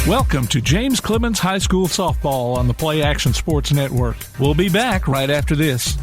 Welcome to James Clemens High School Softball on the Play Action Sports Network. We'll be back right after this.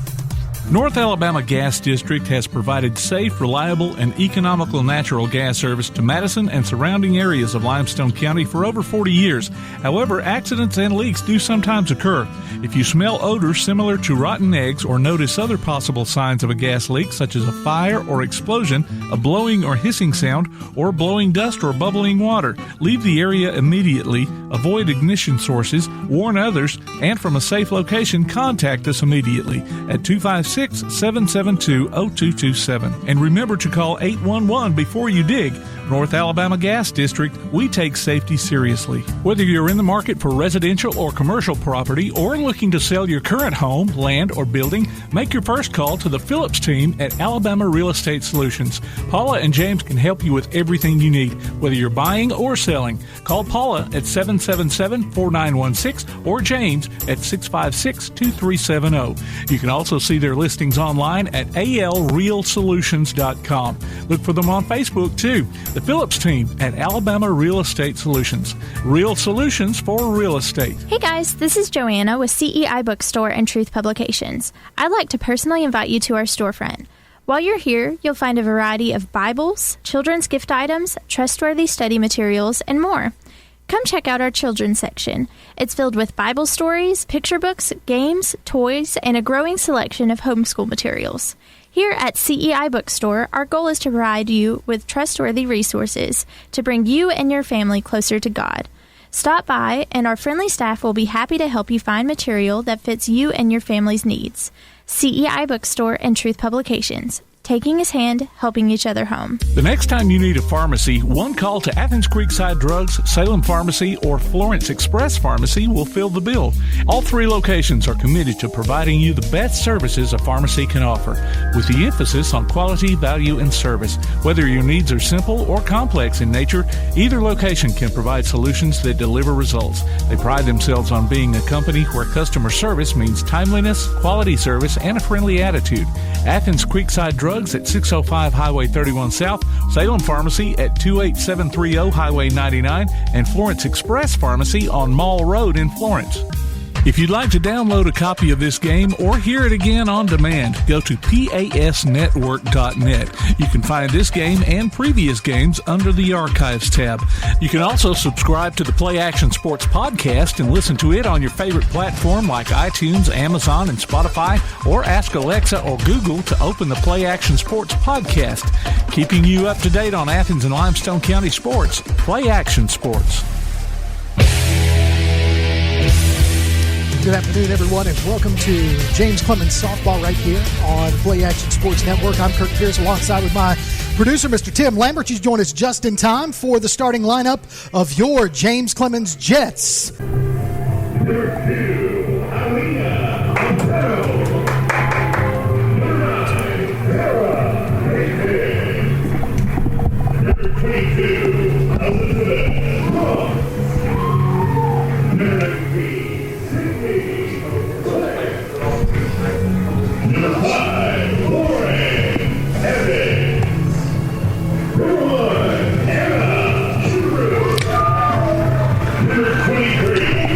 North Alabama Gas District has provided safe, reliable, and economical natural gas service to Madison and surrounding areas of Limestone County for over 40 years. However, accidents and leaks do sometimes occur. If you smell odors similar to rotten eggs or notice other possible signs of a gas leak, such as a fire or explosion, a blowing or hissing sound, or blowing dust or bubbling water, leave the area immediately, avoid ignition sources, warn others, and from a safe location, contact us immediately at 256-772-0227. And remember to call 811 before you dig. North Alabama Gas District, we take safety seriously. Whether you're in the market for residential or commercial property or looking to sell your current home, land, or building, make your first call to the Phillips team at Alabama Real Estate Solutions. Paula and James can help you with everything you need, whether you're buying or selling. Call Paula at 777-4916 or James at 656-2370. You can also see their listings online at alrealsolutions.com. Look for them on Facebook, too. The Phillips team at Alabama Real Estate Solutions. Real solutions for real estate. Hey guys, this is Joanna with CEI Bookstore and Truth Publications. I'd like to personally invite you to our storefront. While you're here, you'll find a variety of Bibles, children's gift items, trustworthy study materials, and more. Come check out our children's section. It's filled with Bible stories, picture books, games, toys, and a growing selection of homeschool materials. Here at CEI Bookstore, our goal is to provide you with trustworthy resources to bring you and your family closer to God. Stop by, and our friendly staff will be happy to help you find material that fits you and your family's needs. CEI Bookstore and Truth Publications. Taking his hand, helping each other home. The next time you need a pharmacy, one call to Athens Creekside Drugs, Salem Pharmacy, or Florence Express Pharmacy will fill the bill. All three locations are committed to providing you the best services a pharmacy can offer, with the emphasis on quality, value, and service. Whether your needs are simple or complex in nature, either location can provide solutions that deliver results. They pride themselves on being a company where customer service means timeliness, quality service, and a friendly attitude. Athens Creekside Drugs at 605 Highway 31 South, Salem Pharmacy at 28730 Highway 99, and Florence Express Pharmacy on Mall Road in Florence. If you'd like to download a copy of this game or hear it again on demand, go to pasnetwork.net. You can find this game and previous games under the Archives tab. You can also subscribe to the Play Action Sports podcast and listen to it on your favorite platform like iTunes, Amazon, and Spotify, or ask Alexa or Google to open the Play Action Sports podcast, keeping you up to date on Athens and Limestone County sports. Play Action Sports. Good afternoon, everyone, and welcome to James Clemens Softball right here on Play Action Sports Network. I'm Kirk Pierce alongside with my producer, Mr. Tim Lambert. He's joined us just in time for the starting lineup of your James Clemens Jets. Number 2, Alina Montero. Number 9, Sarah Davis. Number 22, Elizabeth Ross. Number 19, Number 5, Lauren Evans. Number 1, Anna Shrew. Number 23,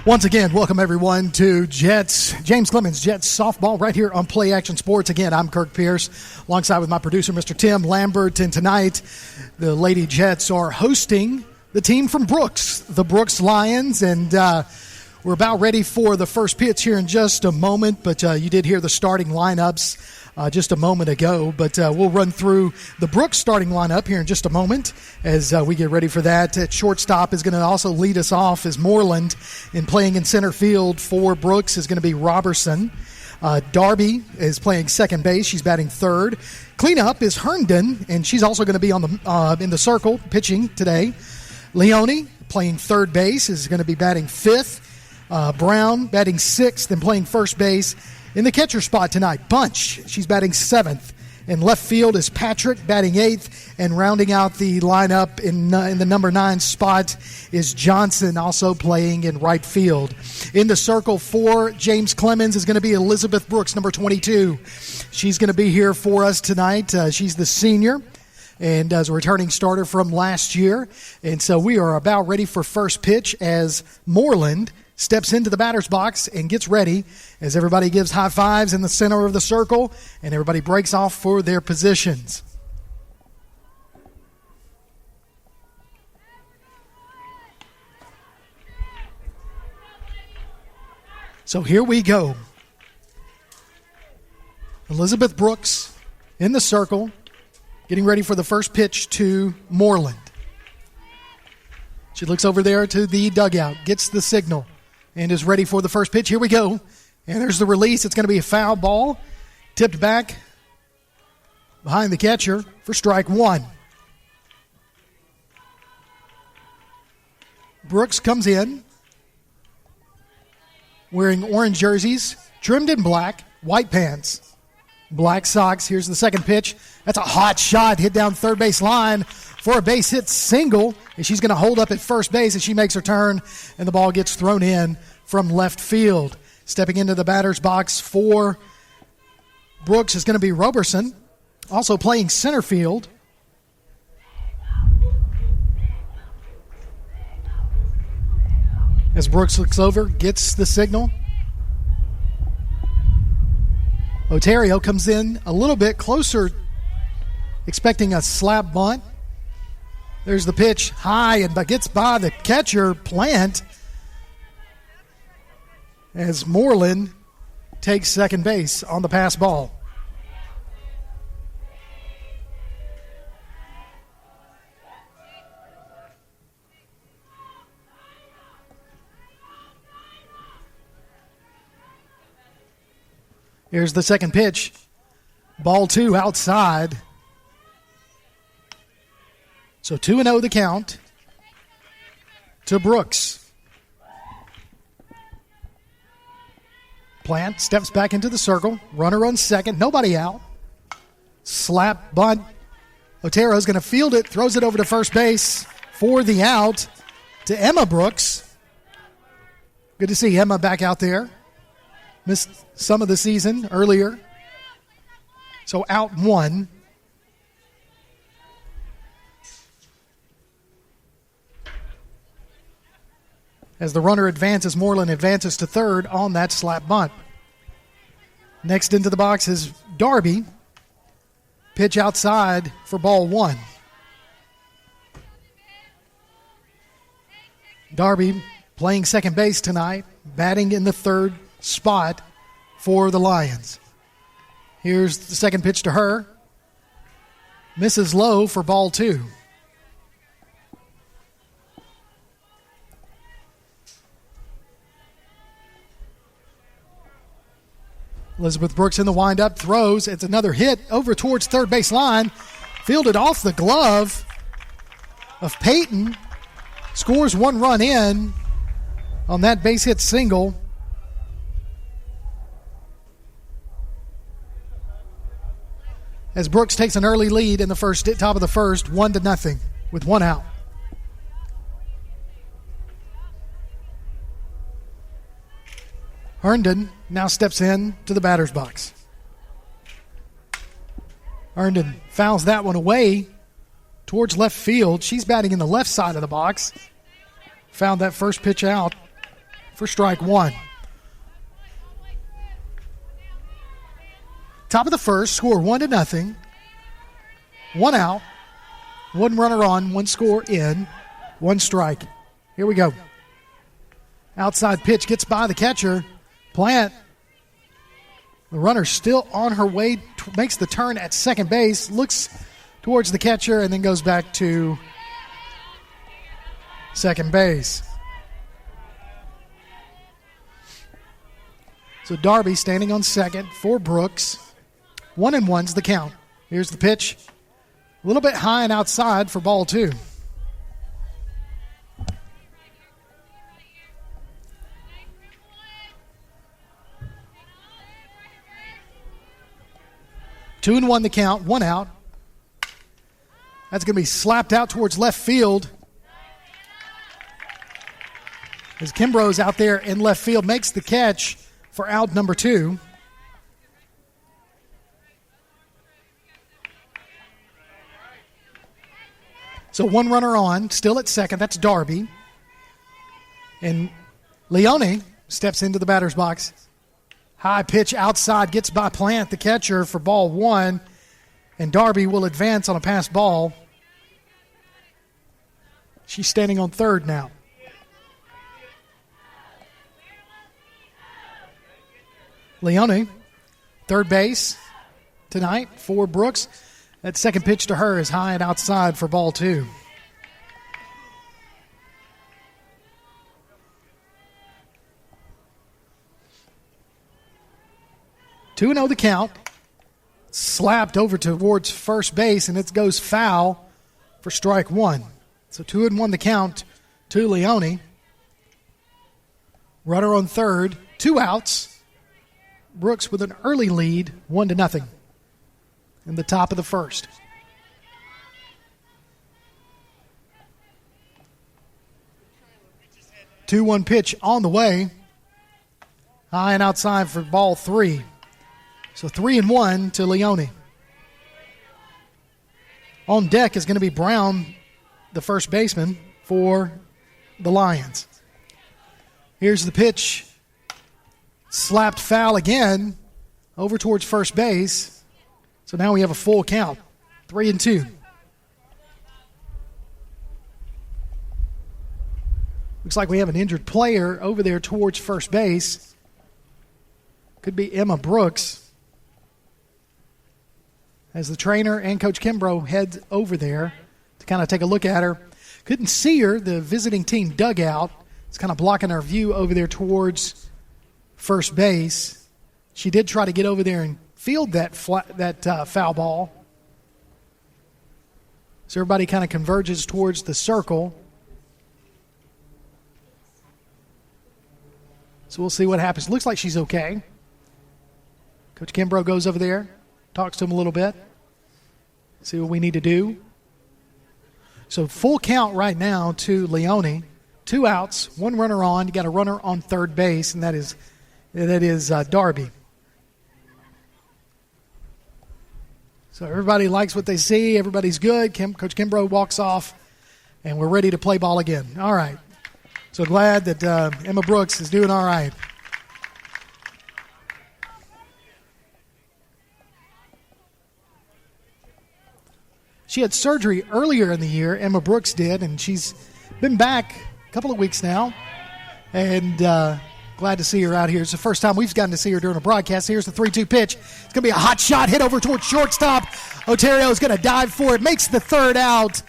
Once again, welcome everyone to James Clemens Jets softball right here on Play Action Sports. Again, I'm Kirk Pierce, alongside with my producer, Mr. Tim Lambert. And tonight, the Lady Jets are hosting the team from Brooks, the Brooks Lions. And we're about ready for the first pitch here in just a moment. But you did hear the starting lineups just a moment ago, but we'll run through the Brooks starting lineup here in just a moment as we get ready for that. At shortstop is going to also lead us off as Moreland, and playing in center field for Brooks is going to be Robertson. Darby is playing second base. She's batting third. Cleanup is Herndon, and she's also going to be on the in the circle pitching today. Leone playing third base is going to be batting fifth. Brown batting sixth and playing first base. In the catcher spot tonight, Bunch, she's batting seventh. In left field is Patrick batting eighth. And rounding out the lineup in the number 9 spot is Johnson, also playing in right field. In the circle for James Clemens is going to be Elizabeth Brooks, number 22. She's going to be here for us tonight. She's the senior and as a returning starter from last year. And so we are about ready for first pitch as Moreland steps into the batter's box and gets ready as everybody gives high fives in the center of the circle and everybody breaks off for their positions. So here we go. Elizabeth Brooks in the circle, getting ready for the first pitch to Moreland. She looks over there to the dugout, gets the signal, and is ready for the first pitch. Here we go. And there's the release. It's going to be a foul ball. Tipped back behind the catcher for strike one. Brooks comes in wearing orange jerseys, trimmed in black, white pants, black socks. Here's the second pitch. That's a hot shot, hit down third base line for a base hit single. And she's going to hold up at first base as she makes her turn, and the ball gets thrown in from left field. Stepping into the batter's box for Brooks is going to be Robertson, also playing center field. As Brooks looks over, gets the signal. Otario comes in a little bit closer, expecting a slap bunt. There's the pitch high and gets by the catcher, Plant, as Moreland takes second base on the pass ball. Here's the second pitch. Ball 2 outside. So 2-0 the count to Brooks. Plant steps back into the circle. Runner on second. Nobody out. Slap bunt. Otero's going to field it. Throws it over to first base for the out to Emma Brooks. Good to see Emma back out there. Missed some of the season earlier. So out 1. As the runner advances, Moreland advances to third on that slap bunt. Next into the box is Darby. Pitch outside for ball 1. Darby playing second base tonight, batting in the third spot for the Lions. Here's the second pitch to her. Misses low for ball 2. Elizabeth Brooks in the windup, throws. It's another hit over towards third base line. Fielded off the glove of Peyton. Scores 1 run in on that base hit single. As Brooks takes an early lead in the top of the first, 1-0 with 1 out. Herndon now steps in to the batter's box. Herndon fouls that one away towards left field. She's batting in the left side of the box. Found that first pitch out for strike one. Top of the first, score 1-0. 1 out, 1 runner on, 1 score in, 1 strike. Here we go. Outside pitch gets by the catcher. Plant. The runner still on her way, makes the turn at second base, looks towards the catcher, and then goes back to second base. So Darby standing on second for Brooks. 1-1's the count. Here's the pitch. A little bit high and outside for ball 2. Two and one the count, 1 out. That's going to be slapped out towards left field. As Kimbrough's out there in left field, makes the catch for out number 2. So 1 runner on, still at second. That's Darby. And Leone steps into the batter's box. High pitch outside, gets by Plant, the catcher, for ball 1. And Darby will advance on a pass ball. She's standing on third now. Leone, third base tonight for Brooks. That second pitch to her is high and outside for ball 2. Two and 0 the count. Slapped over towards first base, and it goes foul for strike 1. So 2-1 the count to Leone. Runner on third, 2 outs. Brooks with an early lead, 1-0 in the top of the first. Two 2-1 pitch on the way. High and outside for ball 3. So 3-1 to Leone. On deck is going to be Brown, the first baseman for the Lions. Here's the pitch. Slapped foul again over towards first base. So now we have a full count, 3-2. Looks like we have an injured player over there towards first base. Could be Emma Brooks. As the trainer and Coach Kimbrough heads over there to kind of take a look at her. Couldn't see her. The visiting team dugout is kind of blocking our view over there towards first base. She did try to get over there and field that foul ball. So everybody kind of converges towards the circle. So we'll see what happens. Looks like she's okay. Coach Kimbrough goes over there, talks to him a little bit, see what we need to do. So full count right now to Leone. 2 outs, 1 runner on. You got a runner on third base, and that is Darby. So everybody likes what they see. Everybody's good. Coach Kimbrough walks off, and we're ready to play ball again. All right. So glad that Emma Brooks is doing all right. She had surgery earlier in the year, Emma Brooks did, and she's been back a couple of weeks now. And glad to see her out here. It's the first time we've gotten to see her during a broadcast. Here's the 3-2 pitch. It's going to be a hot shot hit over towards shortstop. Oterio is going to dive for it, makes the third out.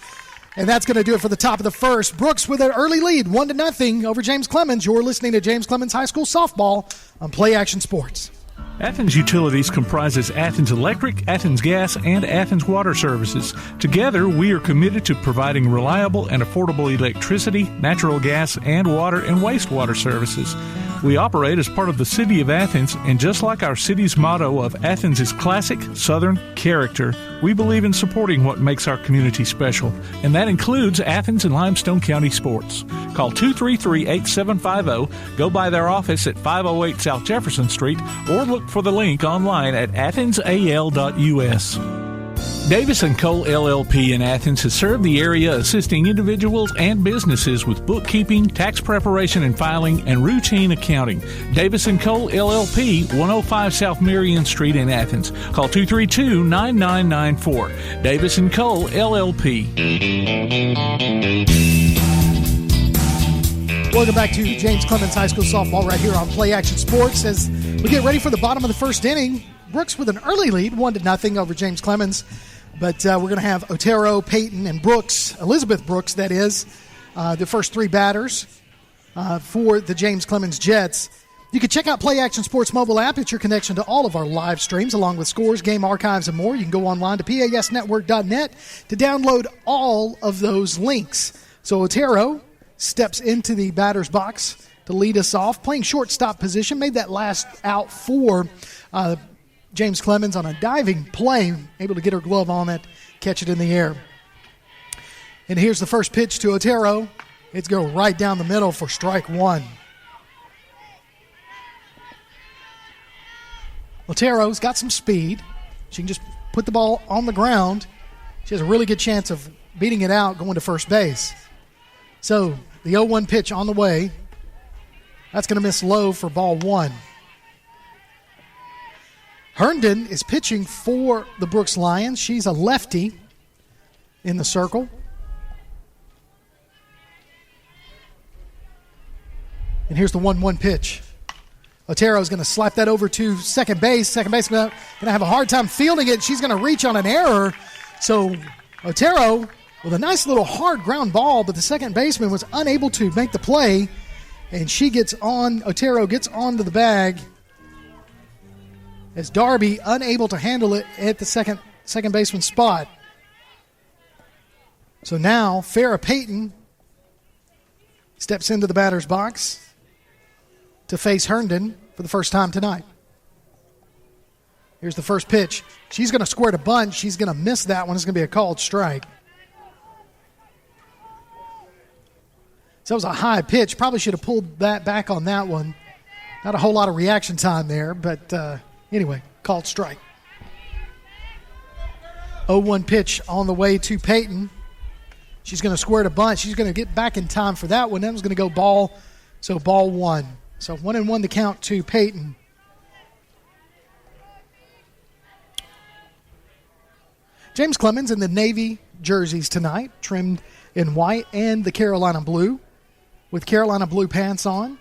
And that's going to do it for the top of the first. Brooks with an early lead, 1-0 over James Clemens. You're listening to James Clemens High School Softball on Play Action Sports. Athens Utilities comprises Athens Electric, Athens Gas, and Athens Water Services. Together, we are committed to providing reliable and affordable electricity, natural gas, and water and wastewater services. We operate as part of the City of Athens, and just like our city's motto of Athens is classic Southern character, we believe in supporting what makes our community special, and that includes Athens and Limestone County sports. Call 233-8750, go by their office at 508 South Jefferson Street, or look for the link online at athensal.us. Davis & Cole LLP in Athens has served the area assisting individuals and businesses with bookkeeping, tax preparation and filing, and routine accounting. Davis & Cole LLP, 105 South Marion Street in Athens. Call 232-9994. Davis & Cole LLP. Welcome back to James Clemens High School softball right here on Play Action Sports. As we get ready for the bottom of the first inning, Brooks with an early lead, 1-0 over James Clemens. But we're going to have Otero, Peyton, and Brooks, Elizabeth Brooks, that is, the first three batters for the James Clemens Jets. You can check out Play Action Sports mobile app. It's your connection to all of our live streams, along with scores, game archives, and more. You can go online to pasnetwork.net to download all of those links. So Otero steps into the batter's box to lead us off, playing shortstop position, made that last out for James Clemens on a diving play, able to get her glove on it, catch it in the air. And here's the first pitch to Otero. It's going right down the middle for strike one. Otero's got some speed. She can just put the ball on the ground. She has a really good chance of beating it out going to first base. So the 0-1 pitch on the way. That's going to miss low for ball one. Herndon is pitching for the Brooks Lions. She's a lefty in the circle. And here's the 1-1 pitch. Otero is going to slap that over to second base. Second base is going to have a hard time fielding it. She's going to reach on an error. So Otero with a nice little hard ground ball, but the second baseman was unable to make the play. And Otero gets onto the bag as Darby unable to handle it at the second baseman spot. So now Farrah Payton steps into the batter's box to face Herndon for the first time tonight. Here's the first pitch. She's going to square to bunt. She's going to miss that one. It's going to be a called strike. So that was a high pitch. Probably should have pulled that back on that one. Not a whole lot of reaction time there, but anyway, called strike. 0-1 pitch on the way to Peyton. She's going to square to bunt. She's going to get back in time for that one. That was going to go ball. So ball one. So 1-1 the count to Peyton. James Clemens in the navy jerseys tonight, trimmed in white and the Carolina blue, with Carolina blue pants on.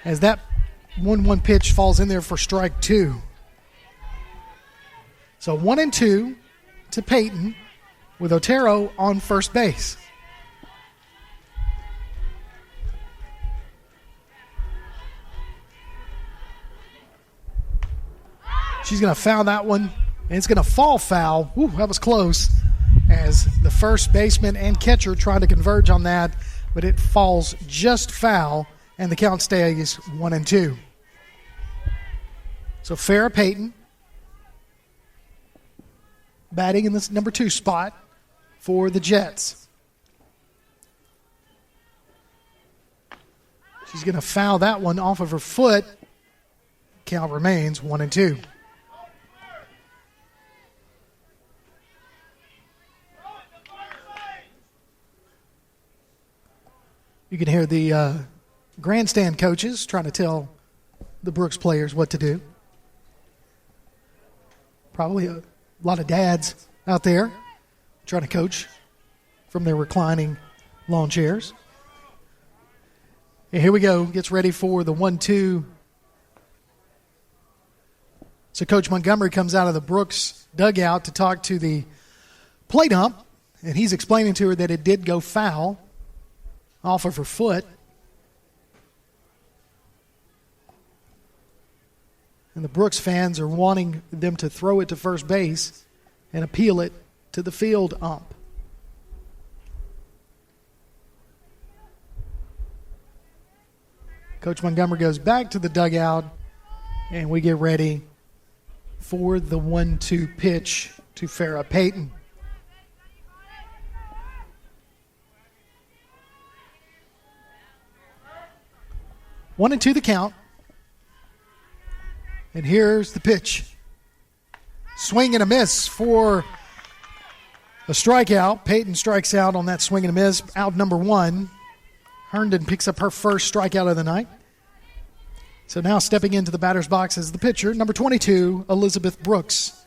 As that 1-1 pitch falls in there for strike two. So 1-2 to Peyton with Otero on first base. She's going to foul that one, and it's going to fall foul. Ooh, that was close, as the first baseman and catcher trying to converge on that, but it falls just foul, and the count stays 1-2. So Farrah Payton batting in this number 2 spot for the Jets. She's going to foul that one off of her foot. Count remains 1-2. You can hear the grandstand coaches trying to tell the Brooks players what to do. Probably a lot of dads out there trying to coach from their reclining lawn chairs. And here we go. Gets ready for the 1-2. So Coach Montgomery comes out of the Brooks dugout to talk to the plate ump, and he's explaining to her that it did go foul off of her foot. And the Brooks fans are wanting them to throw it to first base and appeal it to the field ump. Coach Montgomery goes back to the dugout, and we get ready for the 1-2 pitch to Farrah Payton. One and two the count. And here's the pitch. Swing and a miss for a strikeout. Peyton strikes out on that swing and a miss. Out number 1. Herndon picks up her first strikeout of the night. So now stepping into the batter's box is the pitcher, number 22, Elizabeth Brooks.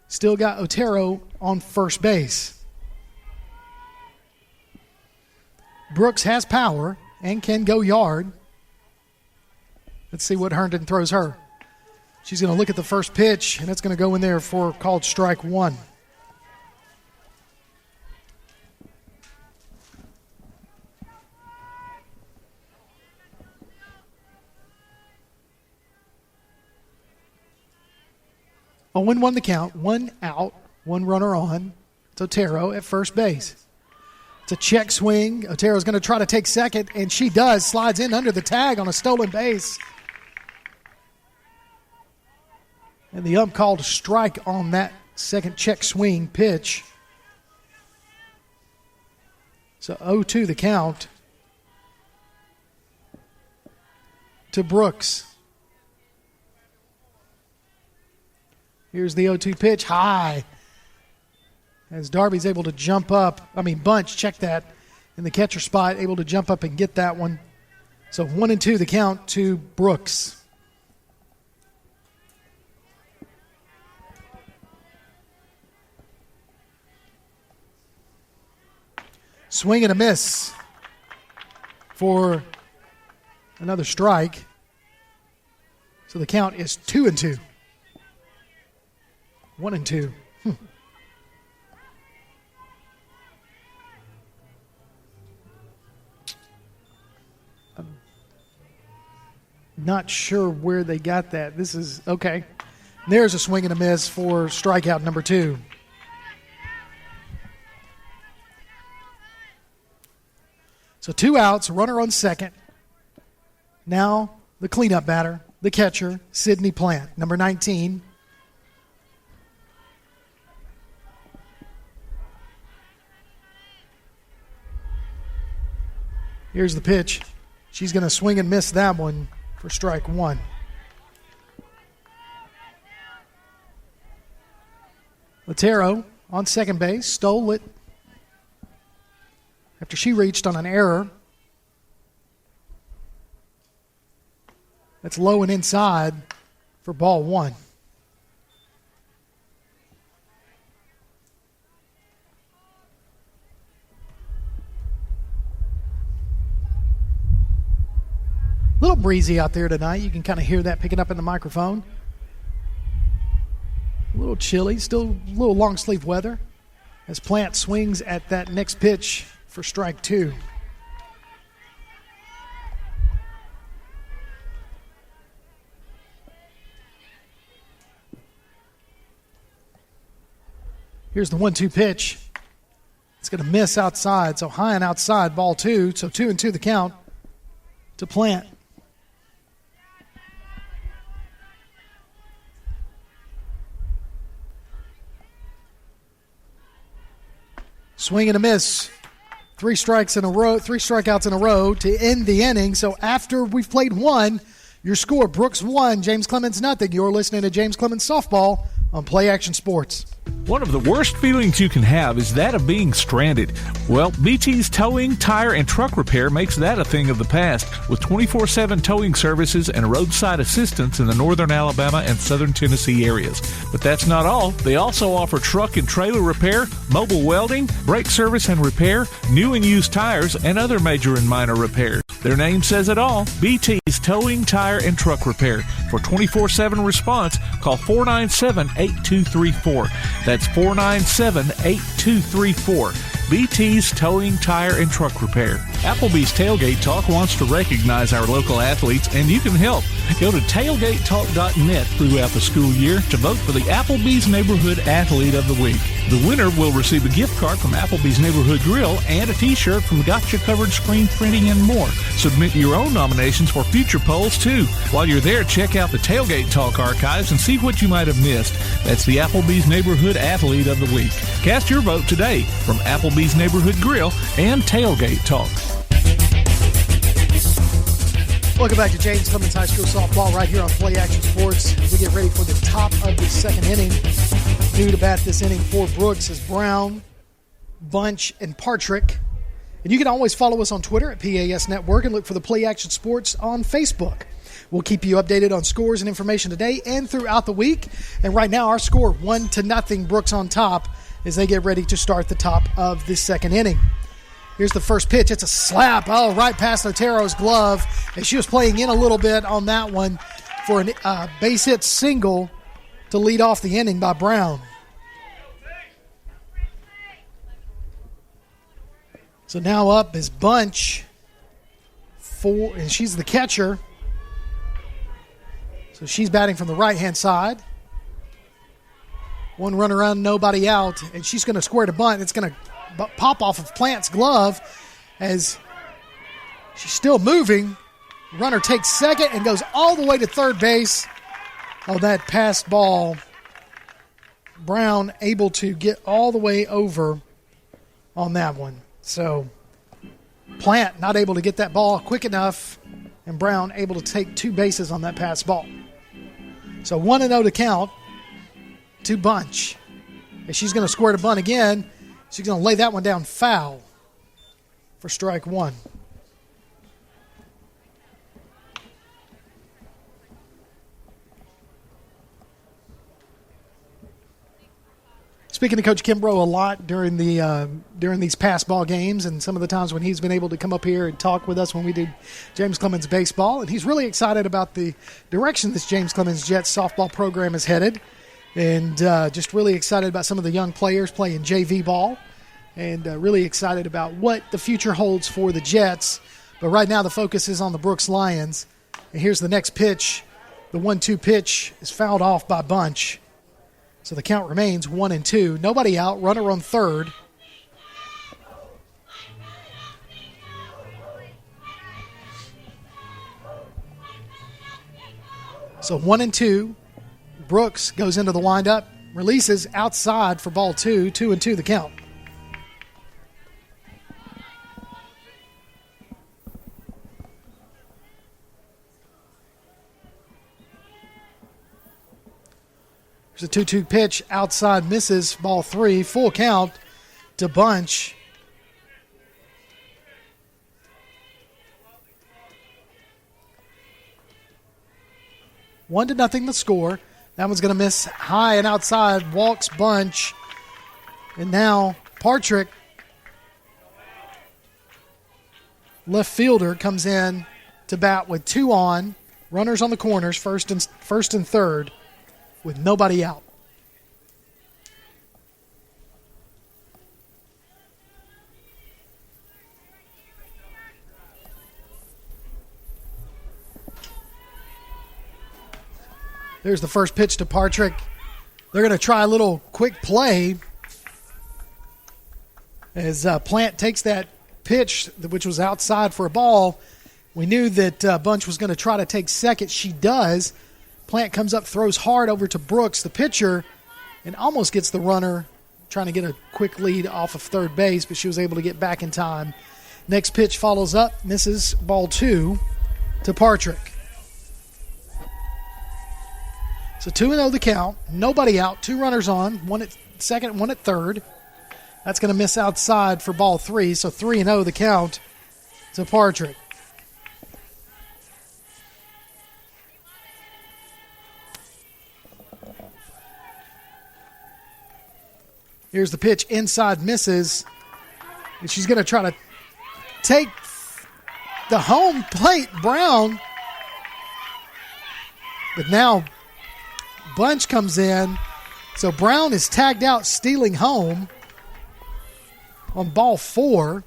Still got Otero on first base. Brooks has power and can go yard. Let's see what Herndon throws her. She's going to look at the first pitch, and it's going to go in there for called strike 1. Owen won the count. 1 out, 1 runner on. It's Otero at first base. It's a check swing. Otero's going to try to take second, and she does. Slides in under the tag on a stolen base. And the ump called a strike on that second check swing pitch. So 0-2 the count to Brooks. Here's the 0-2 pitch, high. As Darby's able to jump up. Bunch, check that, in the catcher spot, able to jump up and get that one. So 1-2 the count to Brooks. Swing and a miss for another strike. So the count is 2-2. 1-2. I'm not sure where they got that. This is okay. There's a swing and a miss for strikeout number 2. So 2 outs, runner on second. Now the cleanup batter, the catcher, Sydney Plant, number 19. Here's the pitch. She's going to swing and miss that one for strike 1. Otero on second base, stole it after she reached on an error. That's low and inside for ball 1. A little breezy out there tonight. You can kind of hear that picking up in the microphone. A little chilly, still a little long sleeve weather as Plant swings at that next pitch for strike 2. Here's the 1-2 pitch. It's going to miss outside, so high and outside, ball 2. So 2-2 the count to Plant. Swing and a miss. 3 strikeouts in a row to end the inning. So after we've played 1, your score, Brooks 1, James Clemens nothing. You're listening to James Clemens Softball on Play Action Sports. One of the worst feelings you can have is that of being stranded. Well, BT's Towing, Tire, and Truck Repair makes that a thing of the past with 24/7 towing services and roadside assistance in the northern Alabama and southern Tennessee areas. But that's not all. They also offer truck and trailer repair, mobile welding, brake service and repair, new and used tires, and other major and minor repairs. Their name says it all. BT's Towing, Tire, and Truck Repair. For 24/7 response, call 497-8234. That's 497-8234. BT's Towing, Tire, and Truck Repair. Applebee's Tailgate Talk wants to recognize our local athletes, and you can help. Go to tailgatetalk.net throughout the school year to vote for the Applebee's Neighborhood Athlete of the Week. The winner will receive a gift card from Applebee's Neighborhood Grill and a t-shirt from Gotcha Covered Screen Printing and more. Submit your own nominations for future polls, too. While you're there, check out the Tailgate Talk archives and see what you might have missed. That's the Applebee's Neighborhood Athlete of the Week. Cast your vote today from Applebee's Neighborhood Grill and Tailgate Talk. Welcome back to James Clemens High School Softball right here on Play Action Sports. We get ready for the top of the second inning. New to bat this inning for Brooks is Brown, Bunch, and Partrick. And you can always follow us on Twitter at PAS Network and look for the Play Action Sports on Facebook. We'll keep you updated on scores and information today and throughout the week. And right now, our score 1-0, Brooks on top as they get ready to start the top of this second inning. Here's the first pitch. It's a slap. Oh, right past Otero's glove. And she was playing in a little bit on that one for a base hit single to lead off the inning by Brown. So now up is Bunch, and she's the catcher. So she's batting from the right-hand side. One run around, nobody out, and she's going to square to bunt. It's going to pop off of Plant's glove as she's still moving. Runner takes second and goes all the way to third base. Oh, that passed ball. Brown able to get all the way over on that one. So Plant not able to get that ball quick enough, and Brown able to take two bases on that pass ball. So 1-0 to count to Bunch. And she's going to square to bunt again. She's going to lay that one down foul for strike one. Speaking to Coach Kimbrough a lot during these past ball games and some of the times when he's been able to come up here and talk with us when we did James Clemens baseball, and he's really excited about the direction this James Clemens Jets softball program is headed, and just really excited about some of the young players playing JV ball, and really excited about what the future holds for the Jets. But right now the focus is on the Brooks Lions, and here's the next pitch. The 1-2 pitch is fouled off by Bunch. So the count remains 1-2. Nobody out. Runner on third. So 1-2. Brooks goes into the windup. Releases outside for ball two. 2-2 the count. There's a 2-2 pitch outside, misses, ball three, full count to Bunch. One to nothing the score. That one's going to miss high and outside, walks Bunch. And now Partrick, left fielder, comes in to bat with two on. Runners on the corners, first and third, with nobody out. There's the first pitch to Partrick. They're going to try a little quick play as Plant takes that pitch, which was outside for a ball. We knew that Bunch was going to try to take second. She does. Plant comes up, throws hard over to Brooks, the pitcher, and almost gets the runner, trying to get a quick lead off of third base, but she was able to get back in time. Next pitch follows up, misses, ball two to Partrick. So 2-0 the count, nobody out, two runners on, one at second, one at third. That's going to miss outside for ball three, so 3-0 the count to Partrick. Here's the pitch, inside, misses. And she's going to try to take the home plate, Brown. But now Bunch comes in. So Brown is tagged out, stealing home on ball four.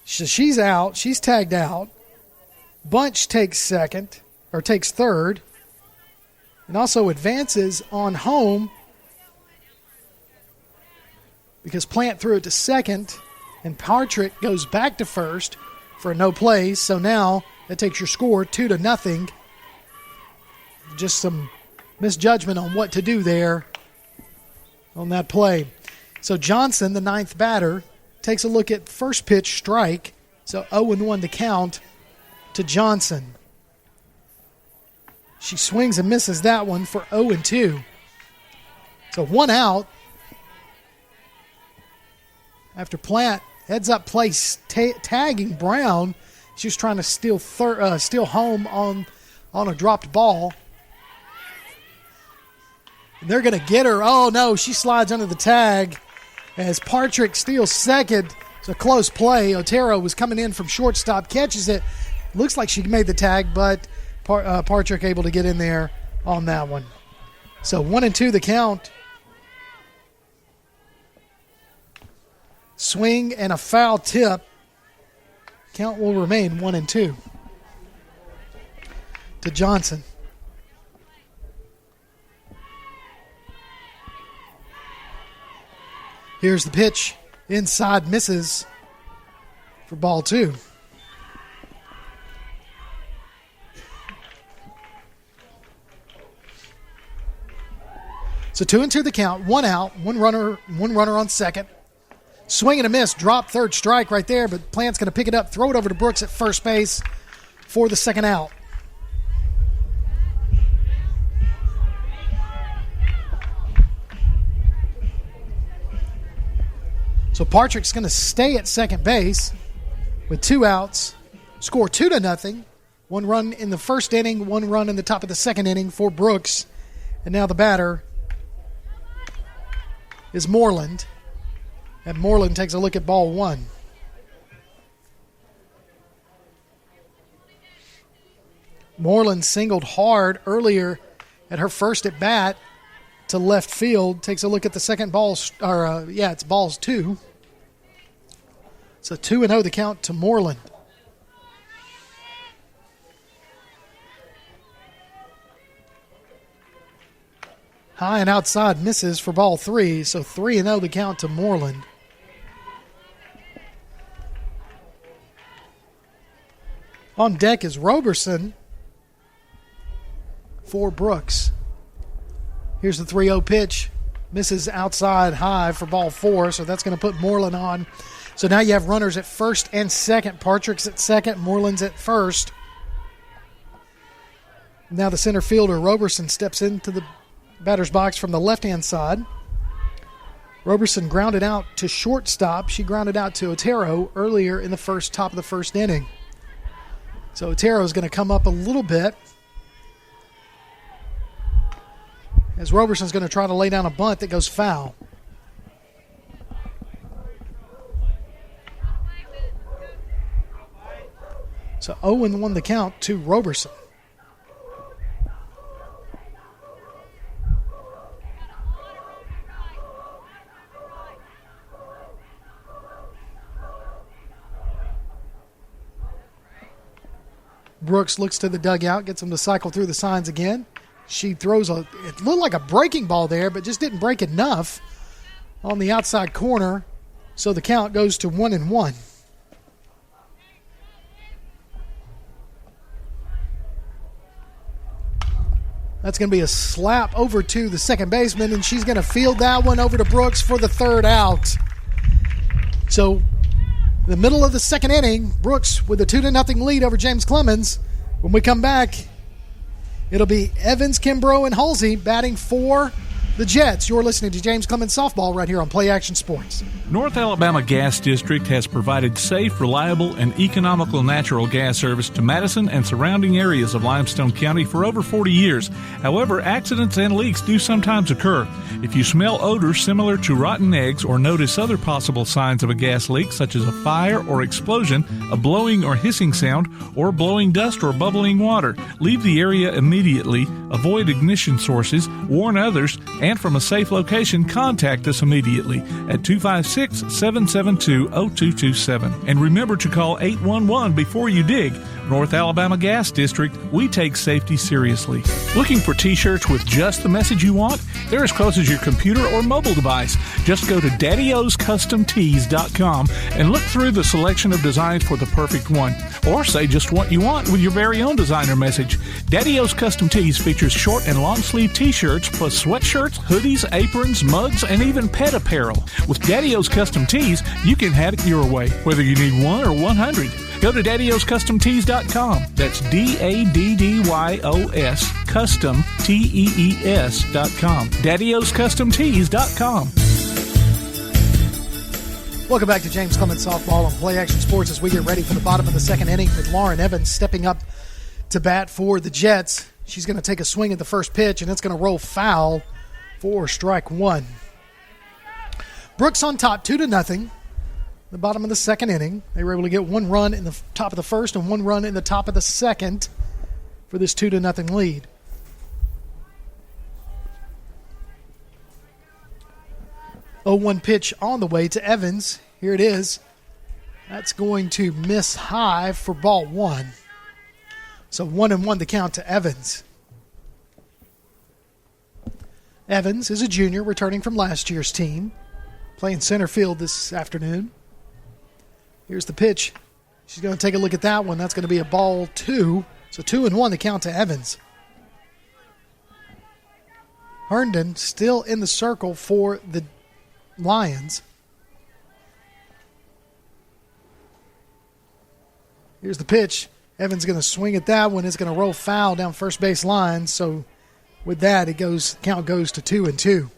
So she's out. She's tagged out. Bunch takes second, or takes third. And also advances on home because Plant threw it to second, and Partrick goes back to first for a no play. So now that takes your score 2-0. Just some misjudgment on what to do there on that play. So Johnson, the ninth batter, takes a look at first pitch strike. So 0-1 to count to Johnson. She swings and misses that one for 0-2. So 1 out. After Plant heads up play tagging Brown. She's trying to steal home on a dropped ball. And they're going to get her. Oh, no, she slides under the tag as Partrick steals second. It's a close play. Otero was coming in from shortstop, catches it. Looks like she made the tag, but Partrick able to get in there on that one. So 1-2 the count. Swing and a foul tip. Count will remain 1-2 to Johnson. Here's the pitch. Inside, misses for ball 2. So 2-2 the count. 1 out. One runner on second. Swing and a miss. Drop third strike right there, but Plant's going to pick it up, throw it over to Brooks at first base for the second out. So Partrick's going to stay at second base with 2 outs, score 2-0. 1 run in the first inning, 1 run in the top of the second inning for Brooks. And now the batter is Moreland. And Moreland takes a look at ball 1. Moreland singled hard earlier at her first at bat to left field. Takes a look at the second ball, it's balls 2. So 2-0 the count to Moreland. High and outside misses for ball 3, so 3-0 the count to Moreland. On deck is Roberson for Brooks. Here's the 3-0 pitch. Misses outside high for ball 4, so that's going to put Moreland on. So now you have runners at first and second. Partrick's at second, Moreland's at first. Now the center fielder, Roberson, steps into the batter's box from the left-hand side. Roberson grounded out to shortstop. She grounded out to Otero earlier in the top of the first inning. So Otero is going to come up a little bit as Roberson's going to try to lay down a bunt that goes foul. So 0-1 the count to Roberson. Brooks looks to the dugout, gets him to cycle through the signs again. She throws it looked like a breaking ball there, but just didn't break enough on the outside corner. So the count goes to 1-1. That's going to be a slap over to the second baseman, and she's going to field that one over to Brooks for the third out. So the middle of the second inning, Brooks with a 2-0 lead over James Clemens. When we come back, it'll be Evans, Kimbrough, and Halsey batting for the Jets. You're listening to James Clemens Softball right here on Play Action Sports. North Alabama Gas District has provided safe, reliable, and economical natural gas service to Madison and surrounding areas of Limestone County for over 40 years. However, accidents and leaks do sometimes occur. If you smell odors similar to rotten eggs or notice other possible signs of a gas leak, such as a fire or explosion, a blowing or hissing sound, or blowing dust or bubbling water, leave the area immediately, avoid ignition sources, warn others, and from a safe location, contact us immediately at 256-772-0227. And remember to call 811 before you dig. North Alabama Gas District, we take safety seriously. Looking for t-shirts with just the message you want? They're as close as your computer or mobile device. Just go to daddyoscustomtees.com and look through the selection of designs for the perfect one. Or say just what you want with your very own designer message. Daddy O's Custom Tees features short and long sleeve t-shirts plus sweatshirts, hoodies, aprons, mugs, and even pet apparel. With Daddy O's Custom Tees, you can have it your way, whether you need 1 or 100. Go to daddyoscustomtees.com. That's DADDYOS custom TEES.com. daddyoscustomtees.com. Welcome back to James Clemens Softball on Play Action Sports as we get ready for the bottom of the second inning with Lauren Evans stepping up to bat for the Jets. She's going to take a swing at the first pitch, and it's going to roll foul for strike one. Brooks on top, 2-0. The bottom of the second inning. They were able to get one run in the top of the first and one run in the top of the second for this 2-0 lead. Oh, 1 pitch on the way to Evans. Here it is. That's going to miss high for ball one. So 1-1 the count to Evans. Evans is a junior returning from last year's team, playing center field this afternoon. Here's the pitch. She's going to take a look at that one. That's going to be a ball two. So 2-1 the count to Evans. Herndon still in the circle for the Lions. Here's the pitch. Evans going to swing at that one. It's going to roll foul down first base line. So with that, count goes to 2-2.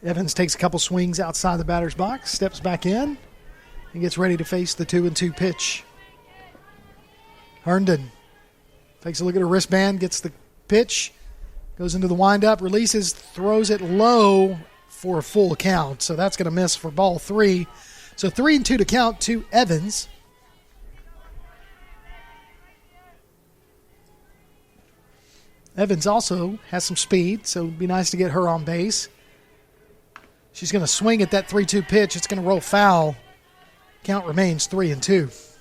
Evans takes a couple swings outside the batter's box, steps back in, and gets ready to face the 2-2 pitch. Herndon takes a look at her wristband, gets the pitch, goes into the windup, releases, throws it low for a full count. So that's going to miss for ball three. So 3-2 to count to Evans. Evans also has some speed, so it'd be nice to get her on base. She's going to swing at that 3-2 pitch. It's going to roll foul. Count remains 3-2.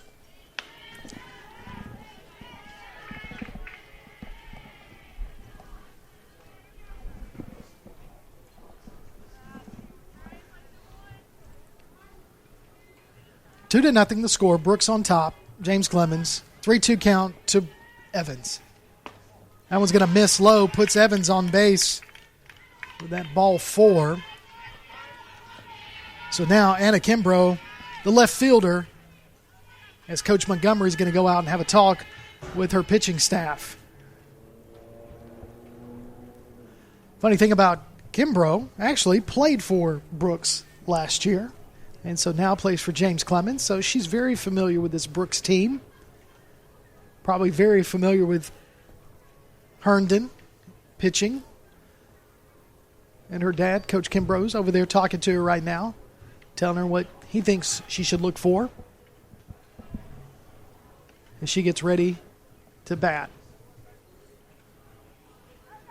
Two to nothing the score. Brooks on top. James Clemens. 3-2 count to Evans. That one's going to miss low. Puts Evans on base with that ball four. So now Anna Kimbrough, the left fielder, as Coach Montgomery is going to go out and have a talk with her pitching staff. Funny thing about Kimbrough, actually played for Brooks last year, and so now plays for James Clemens. So she's very familiar with this Brooks team. Probably very familiar with Herndon pitching. And her dad, Coach Kimbrough's over there talking to her right now, telling her what he thinks she should look for as she gets ready to bat.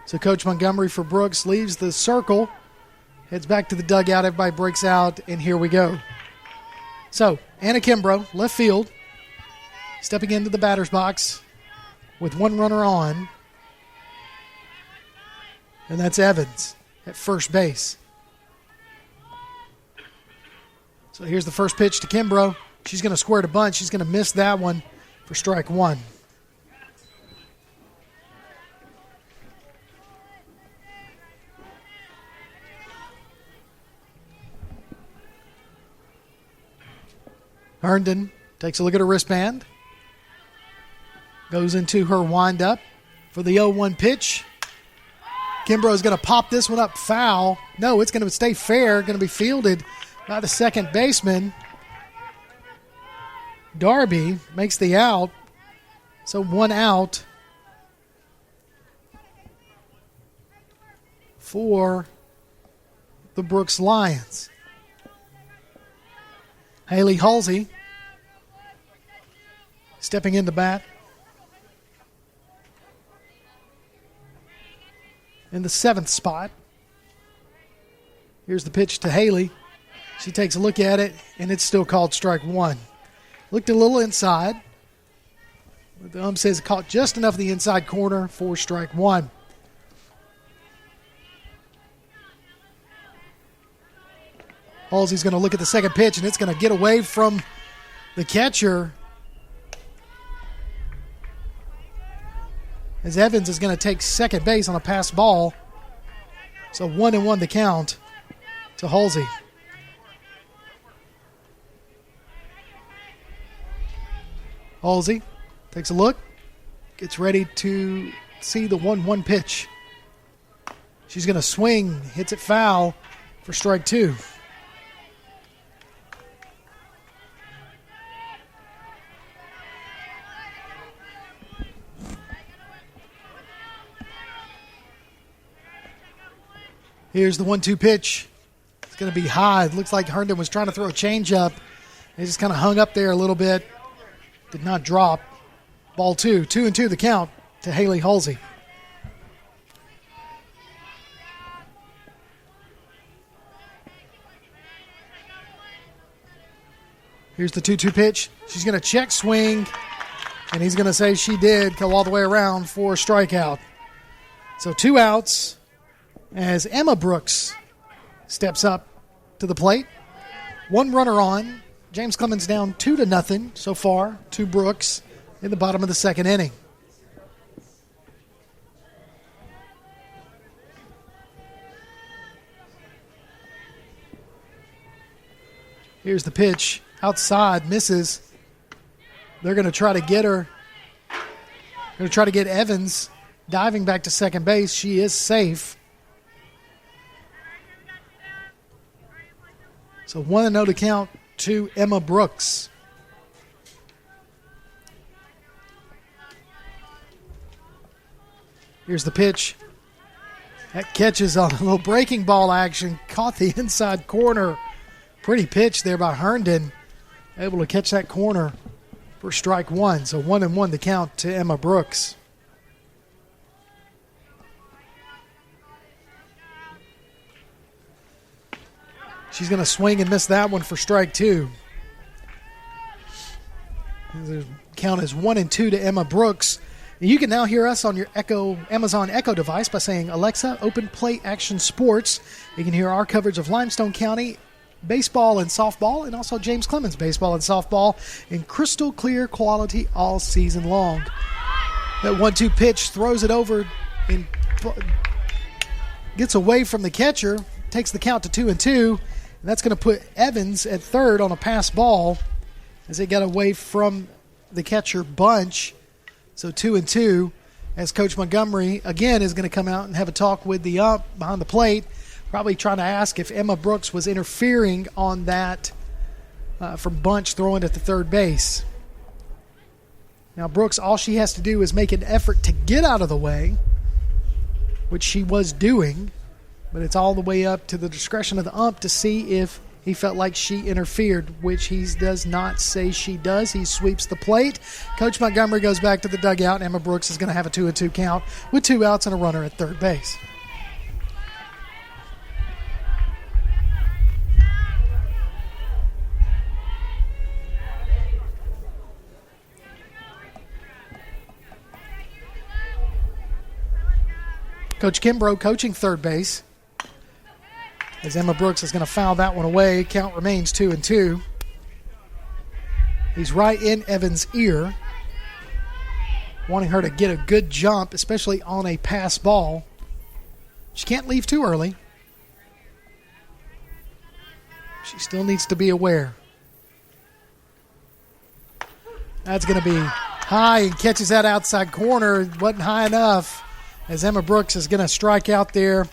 So Coach Montgomery for Brooks leaves the circle, heads back to the dugout. Everybody breaks out, and here we go. So Anna Kimbrough, left field, stepping into the batter's box with one runner on, and that's Evans at first base. So here's the first pitch to Kimbrough. She's going to square to bunt. She's going to miss that one for strike one. Herndon takes a look at her wristband. Goes into her windup for the 0-1 pitch. Kimbrough is going to pop this one up foul. No, it's going to stay fair. Going to be fielded by the second baseman. Darby makes the out. So one out for the Brooks Lions. Haley Halsey stepping into bat. In the seventh spot. Here's the pitch to Haley. She takes a look at it, and it's still called strike one. Looked a little inside. But the ump says it caught just enough of the inside corner for strike one. Halsey's going to look at the second pitch, and it's going to get away from the catcher. as Evans is going to take second base on a pass ball. So 1-1 the count to Halsey. Halsey takes a look, gets ready to see the 1-1 pitch. She's going to swing, hits it foul for strike two. Here's the 1-2 pitch. It's going to be high. It looks like Herndon was trying to throw a changeup. He just kind of hung up there a little bit. Did not drop. Ball two. 2-2 the count to Haley Halsey. Here's the 2-2 pitch. She's going to check swing, and he's going to say she did go all the way around for a strikeout. So 2 outs as Emma Brooks steps up to the plate. 1 runner on. James Clemens down 2-0 so far to Brooks in the bottom of the second inning. Here's the pitch. Outside, misses. They're going to try to get her. Going to try to get Evans diving back to second base. She is safe. So 1-0 to count to Emma Brooks. Here's the pitch. That catches on a little breaking ball action. Caught the inside corner. Pretty pitch there by Herndon. Able to catch that corner for strike one. So 1-1 the count to Emma Brooks. She's going to swing and miss that one for strike two. The count is 1-2 to Emma Brooks. And you can now hear us on your Amazon Echo device by saying, Alexa, open Play Action Sports. You can hear our coverage of Limestone County baseball and softball, and also James Clemens baseball and softball in crystal clear quality all season long. That 1-2 pitch throws it over and gets away from the catcher, takes the count to 2-2, and that's going to put Evans at third on a pass ball as they got away from the catcher Bunch. So 2-2 as Coach Montgomery again is going to come out and have a talk with the ump behind the plate, probably trying to ask if Emma Brooks was interfering on that from Bunch throwing at the third base. Now Brooks, all she has to do is make an effort to get out of the way, which she was doing, but it's all the way up to the discretion of the ump to see if he felt like she interfered, which he does not say she does. He sweeps the plate. Coach Montgomery goes back to the dugout. Emma Brooks is going to have a 2-2 count with 2 outs and a runner at third base. Coach Kimbrough coaching third base. As Emma Brooks is going to foul that one away. Count remains 2-2. He's right in Evans' ear, wanting her to get a good jump, especially on a pass ball. She can't leave too early. She still needs to be aware. That's going to be high and catches that outside corner. It wasn't high enough as Emma Brooks is going to strike out there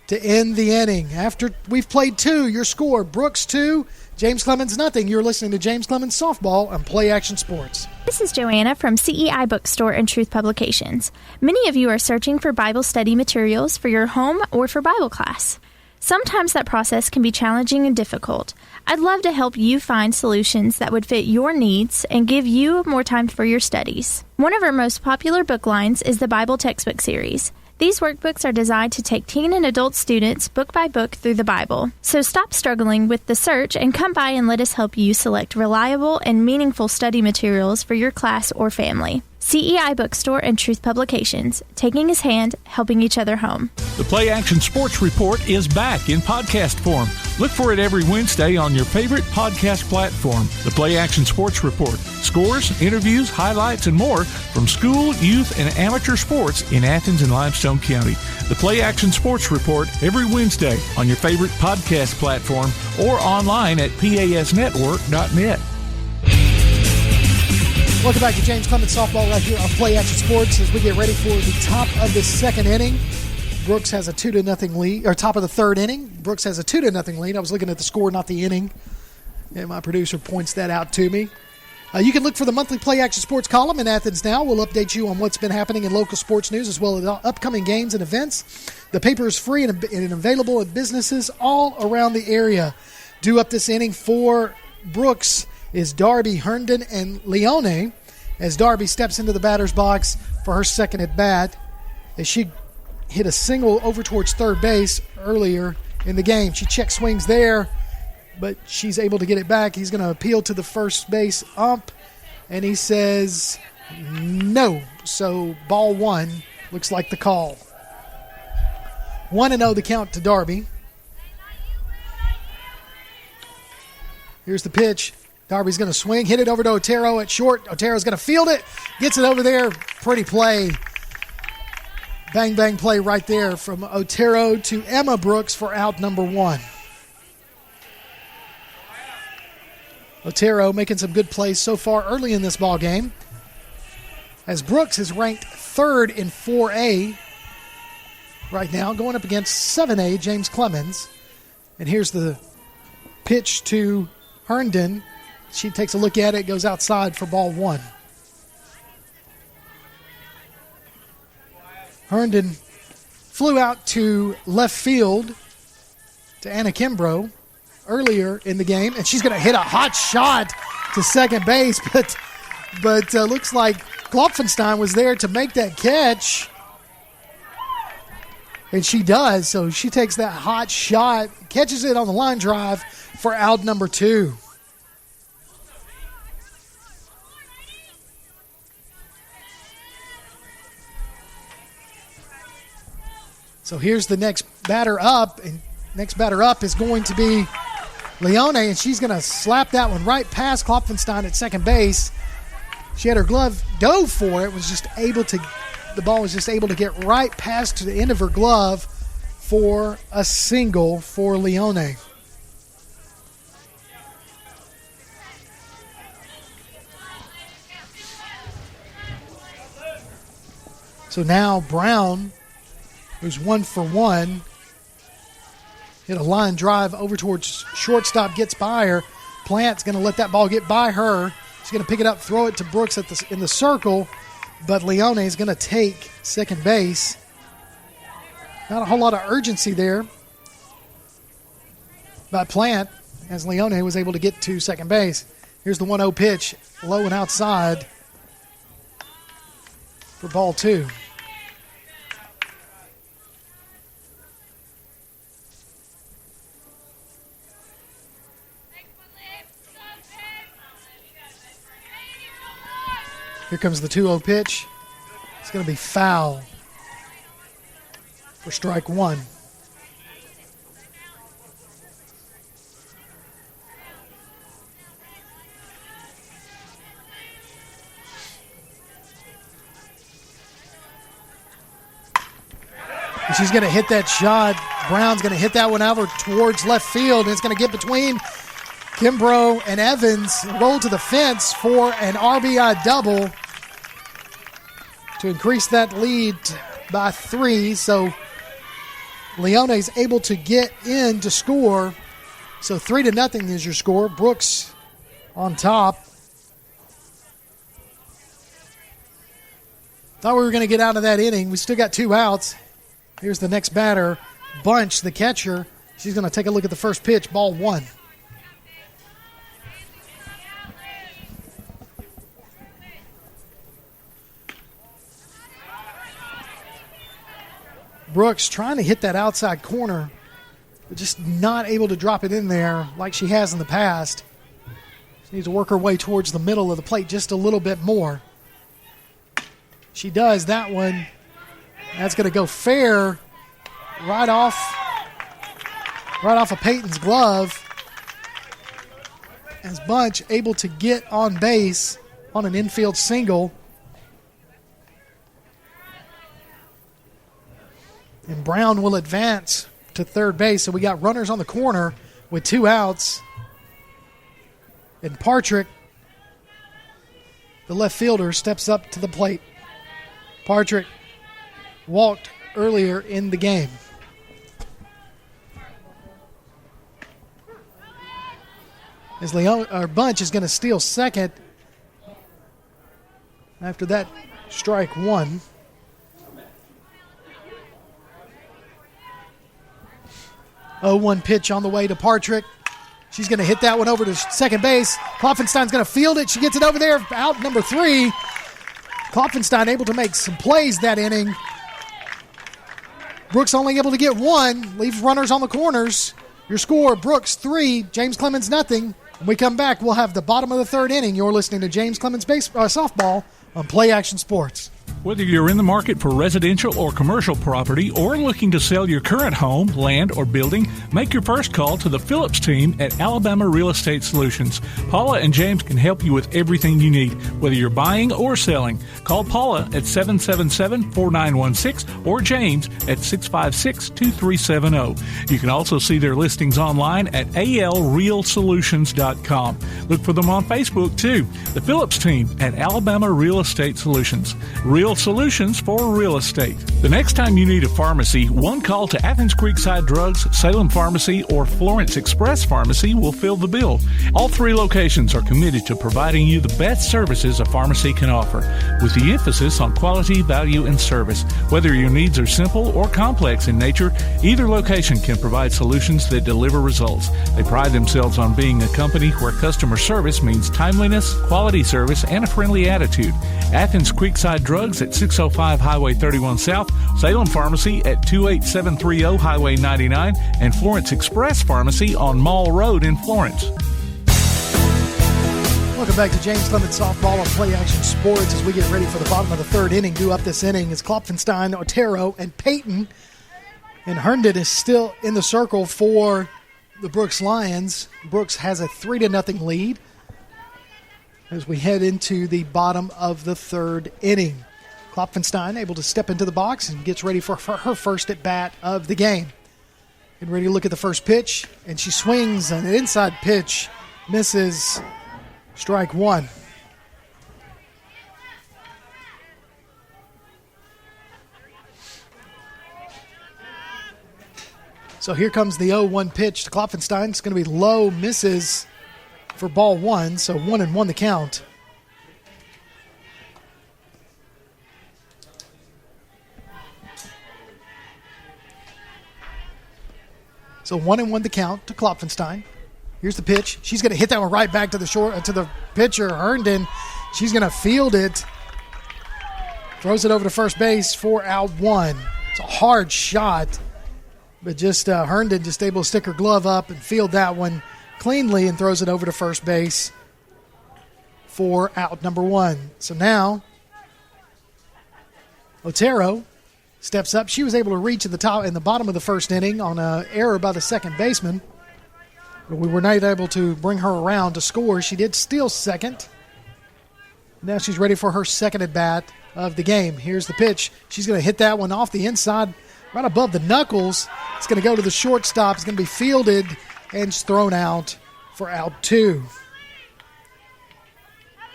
to end the inning. After we've played 2, your score, Brooks 2, James Clemens nothing. You're listening to James Clemens Softball on Play Action Sports. This is Joanna from CEI Bookstore and Truth Publications. Many of you are searching for Bible study materials for your home or for Bible class. Sometimes that process can be challenging and difficult. I'd love to help you find solutions that would fit your needs and give you more time for your studies. One of our most popular book lines is the Bible Textbook Series. These workbooks are designed to take teen and adult students book by book through the Bible. So stop struggling with the search and come by and let us help you select reliable and meaningful study materials for your class or family. CEI Bookstore and Truth Publications, taking his hand, helping each other home. The Play Action Sports Report is back in podcast form. Look for it every Wednesday on your favorite podcast platform. The Play Action Sports Report. Scores, interviews, highlights, and more from school, youth, and amateur sports in Athens and Limestone County. The Play Action Sports Report every Wednesday on your favorite podcast platform or online at pasnetwork.net. Welcome back to James Clemens Softball right here on Play Action Sports as we get ready for the top of the second inning. Brooks has a 2-0 lead, or top of the third inning. Brooks has a 2-0 lead. I was looking at the score, not the inning, and my producer points that out to me. You can look for the monthly Play Action Sports column in Athens Now. We'll update you on what's been happening in local sports news as well as upcoming games and events. The paper is free and available at businesses all around the area. Due up this inning for Brooks is Darby Herndon and Leone as Darby steps into the batter's box for her second at bat as she hit a single over towards third base earlier in the game. She check swings there, but she's able to get it back. He's going to appeal to the first base ump, and he says no. So ball one looks like the call. 1-0 the count to Darby. Here's the pitch. Darby's going to swing, hit it over to Otero at short. Otero's going to field it, gets it over there. Pretty play. Bang, bang play right there from Otero to Emma Brooks for out number one. Otero making some good plays so far early in this ball game, as Brooks is ranked third in 4A right now, going up against 7A James Clemens. And here's the pitch to Herndon. She takes a look at it, goes outside for ball one. Herndon flew out to left field to Anna Kimbrough earlier in the game, and she's going to hit a hot shot to second base, but looks like Klopfenstein was there to make that catch, and she does. So she takes that hot shot, catches it on the line drive for out number two. So here's the next batter up, and next batter up is going to be Leone, and she's going to slap that one right past Klopfenstein at second base. She had her glove, dove for it, the ball was just able to get right past to the end of her glove for a single for Leone. So now Brown, who's 1 for 1, hit a line drive over towards shortstop, gets by her. Plant's going to let that ball get by her. She's going to pick it up, throw it to Brooks in the circle, but Leone is going to take second base. Not a whole lot of urgency there by Plant, as Leone was able to get to second base. Here's the 1-0 pitch, low and outside for ball two. Here comes the 2-0 pitch. It's going to be foul for strike one. And she's going to hit that shot. Brown's going to hit that one over towards left field, and it's going to get between Kimbrough and Evans, roll to the fence for an RBI double to increase that lead by 3. So Leone is able to get in to score. So 3-0 is your score. Brooks on top. Thought we were going to get out of that inning. We still got 2 outs. Here's the next batter, Bunch, the catcher. She's going to take a look at the first pitch, ball 1. Brooks trying to hit that outside corner, but just not able to drop it in there like she has in the past. She needs to work her way towards the middle of the plate just a little bit more. She does that one. That's going to go fair right off right off of Peyton's glove. As Bunch able to get on base on an infield single. And Brown will advance to third base. So we got runners on the corner with 2 outs. And Partrick, the left fielder, steps up to the plate. Partrick walked earlier in the game. As Bunch is going to steal second after that strike one. Oh, 1 pitch on the way to Partrick. She's going to hit that one over to second base. Klopfenstein's going to field it. She gets it over there. Out number 3. Klopfenstein able to make some plays that inning. Brooks only able to get 1. Leaves runners on the corners. Your score, Brooks 3, James Clemens nothing. When we come back, we'll have the bottom of the 3rd inning. You're listening to James Clemens softball on Play Action Sports. Whether you're in the market for residential or commercial property or looking to sell your current home, land, or building, make your first call to the Phillips team at Alabama Real Estate Solutions. Paula and James can help you with everything you need, whether you're buying or selling. Call Paula at 777-4916 or James at 656-2370. You can also see their listings online at alrealsolutions.com. Look for them on Facebook, too. The Phillips team at Alabama Real Estate Solutions. Real solutions for real estate. The next time you need a pharmacy, one call to Athens Creekside Drugs, Salem Pharmacy, or Florence Express Pharmacy will fill the bill. All 3 locations are committed to providing you the best services a pharmacy can offer, with the emphasis on quality, value, and service. Whether your needs are simple or complex in nature, either location can provide solutions that deliver results. They pride themselves on being a company where customer service means timeliness, quality service, and a friendly attitude. Athens Creekside Drugs at 605 Highway 31 South, Salem Pharmacy at 28730 Highway 99, and Florence Express Pharmacy on Mall Road in Florence. Welcome back to James Clemens Softball on Play Action Sports as we get ready for the bottom of the 3rd inning. Due up this inning is Klopfenstein, Otero, and Peyton. And Herndon is still in the circle for the Brooks Lions. Brooks has a 3-0 lead as we head into the bottom of the 3rd inning. Klopfenstein able to step into the box and gets ready for her first at-bat of the game. Getting ready to look at the first pitch, and she swings an inside pitch, misses, strike 1. So here comes the 0-1 pitch to Klopfenstein. It's going to be low, misses for ball 1, so 1-1 the count. So 1-1 the count to Klopfenstein. Here's the pitch. She's going to hit that one right back to the pitcher, Herndon. She's going to field it. Throws it over to first base for out 1. It's a hard shot, but just Herndon just able to stick her glove up and field that one cleanly and throws it over to first base for out number 1. So now Otero steps up. She was able to reach in the bottom of the 1st inning on an error by the second baseman, but we were not able to bring her around to score. She did steal second. Now she's ready for her second at bat of the game. Here's the pitch. She's going to hit that one off the inside, right above the knuckles. It's going to go to the shortstop. It's going to be fielded and just thrown out for out 2.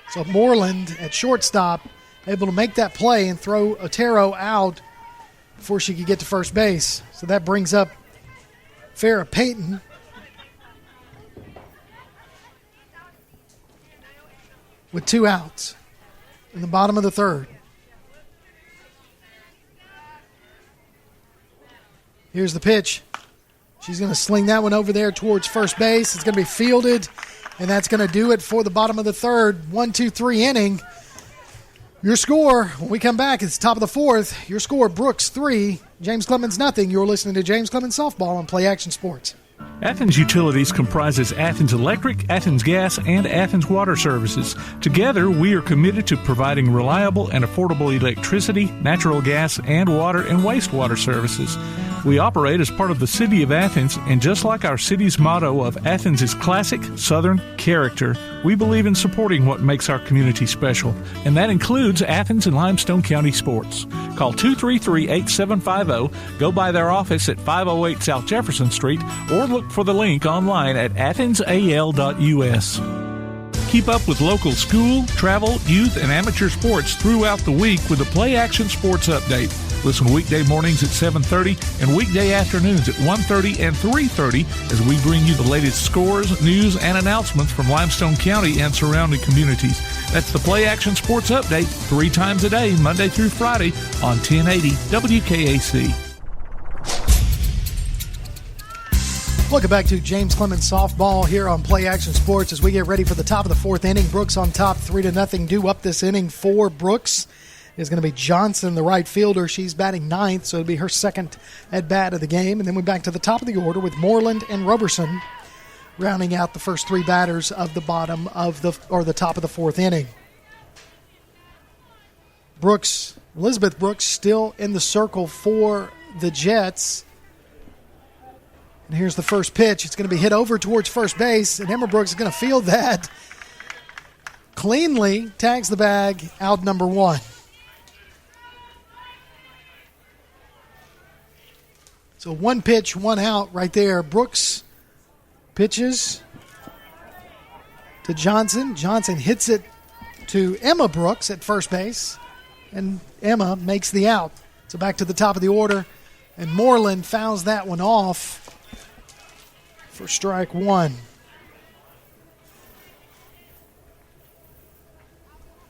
So Moreland at shortstop able to make that play and throw Otero out before she could get to first base. So that brings up Farrah Payton. With 2 outs in the bottom of the 3rd. Here's the pitch. She's going to sling that one over there towards first base. It's going to be fielded, and that's going to do it for the bottom of the 3rd. 1-2-3 inning. Your score, when we come back, it's top of the 4th. Your score, Brooks 3, James Clemens nothing. You're listening to James Clemens Softball on Play Action Sports. Athens Utilities comprises Athens Electric, Athens Gas, and Athens Water Services. Together, we are committed to providing reliable and affordable electricity, natural gas, and water and wastewater services. We operate as part of the City of Athens, and just like our city's motto of Athens is classic Southern character, we believe in supporting what makes our community special, and that includes Athens and Limestone County sports. Call 233-8750, go by their office at 508 South Jefferson Street, or look for the link online at athensal.us. Keep up with local school, travel, youth, and amateur sports throughout the week with the Play Action Sports Update. Listen weekday mornings at 7:30 and weekday afternoons at 1:30 and 3:30 as we bring you the latest scores, news, and announcements from Limestone County and surrounding communities. That's the Play Action Sports Update 3 times a day, Monday through Friday on 1080 WKAC. Welcome back to James Clemens softball here on Play Action Sports as we get ready for the top of the 4th inning. Brooks on top 3-0. Due up this inning for Brooks is going to be Johnson, the right fielder. She's batting 9th, so it'll be her second at-bat of the game. And then we're back to the top of the order with Moreland and Roberson rounding out the first 3 batters of the bottom of the top of the 4th inning. Elizabeth Brooks still in the circle for the Jets. And here's the first pitch. It's going to be hit over towards first base, and Emma Brooks is going to field that cleanly, tags the bag, out number 1. So 1 pitch, 1 out right there. Brooks pitches to Johnson. Johnson hits it to Emma Brooks at first base, and Emma makes the out. So back to the top of the order, and Moreland fouls that one off for strike 1.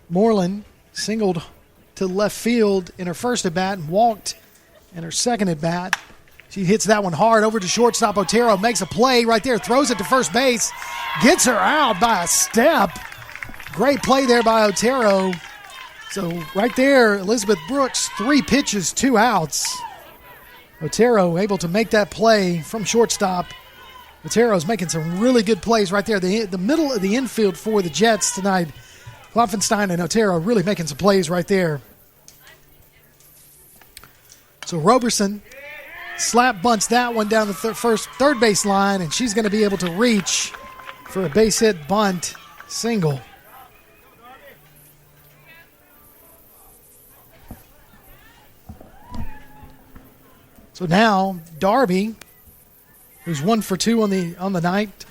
Moreland singled to left field in her first at-bat and walked in her second at-bat. She hits that one hard over to shortstop. Otero makes a play right there, throws it to first base, gets her out by a step. Great play there by Otero. So right there, Elizabeth Brooks, 3 pitches, 2 outs. Otero able to make that play from shortstop. Otero's making some really good plays right there. The middle of the infield for the Jets tonight. Klopfenstein and Otero really making some plays right there. So Roberson slap bunts that one down the third base line, and she's going to be able to reach for a base hit bunt single. So now Darby, who's 1 for 2 on the night,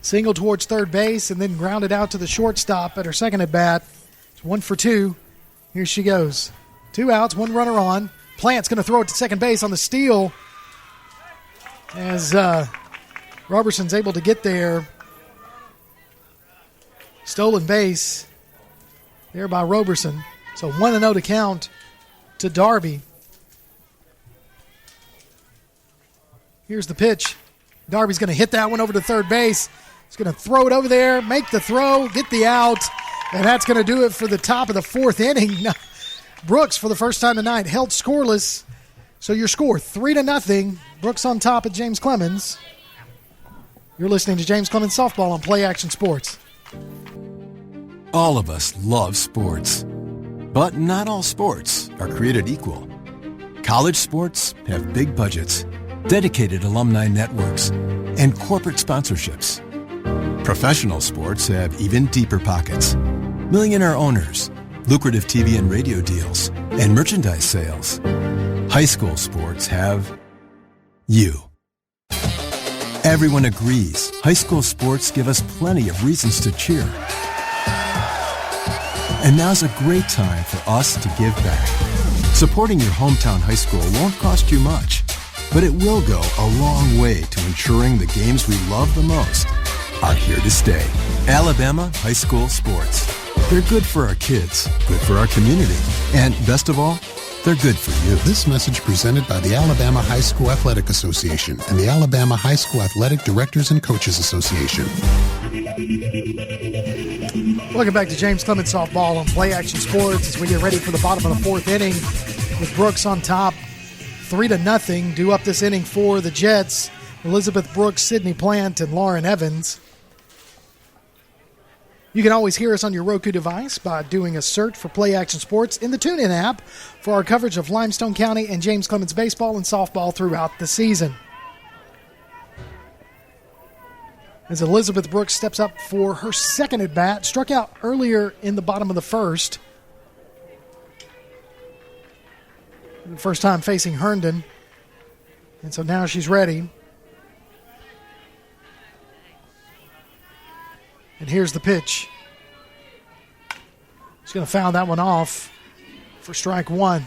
single towards third base and then grounded out to the shortstop at her second at bat. It's 1 for 2. Here she goes. 2 outs, 1 runner on. Plant's going to throw it to second base on the steal as Robertson's able to get there. Stolen base there by Roberson. So 1-0 to count to Darby. Here's the pitch. Darby's going to hit that one over to third base. He's going to throw it over there, make the throw, get the out, and that's going to do it for the top of the 4th inning. Brooks, for the first time tonight, held scoreless. So your score, 3-0. Brooks on top at James Clemens. You're listening to James Clemens Softball on Play Action Sports. All of us love sports, but not all sports are created equal. College sports have big budgets, dedicated alumni networks, and corporate sponsorships. Professional sports have even deeper pockets. Millionaire owners, lucrative TV and radio deals, and merchandise sales. High school sports have you. Everyone agrees high school sports give us plenty of reasons to cheer. And now's a great time for us to give back. Supporting your hometown high school won't cost you much, but it will go a long way to ensuring the games we love the most are here to stay. Alabama High School Sports. They're good for our kids, good for our community, and best of all, they're good for you. This message presented by the Alabama High School Athletic Association and the Alabama High School Athletic Directors and Coaches Association. Welcome back to James Clemens Softball on Play Action Sports as we get ready for the bottom of the 4th inning with Brooks on top, 3-0. Due up this inning for the Jets, Elizabeth Brooks, Sydney Plant, and Lauren Evans. You can always hear us on your Roku device by doing a search for Play Action Sports in the TuneIn app for our coverage of Limestone County and James Clemens baseball and softball throughout the season. As Elizabeth Brooks steps up for her second at bat, struck out earlier in the bottom of the first. The first time facing Herndon. And so now she's ready. And here's the pitch. She's going to foul that one off for strike one.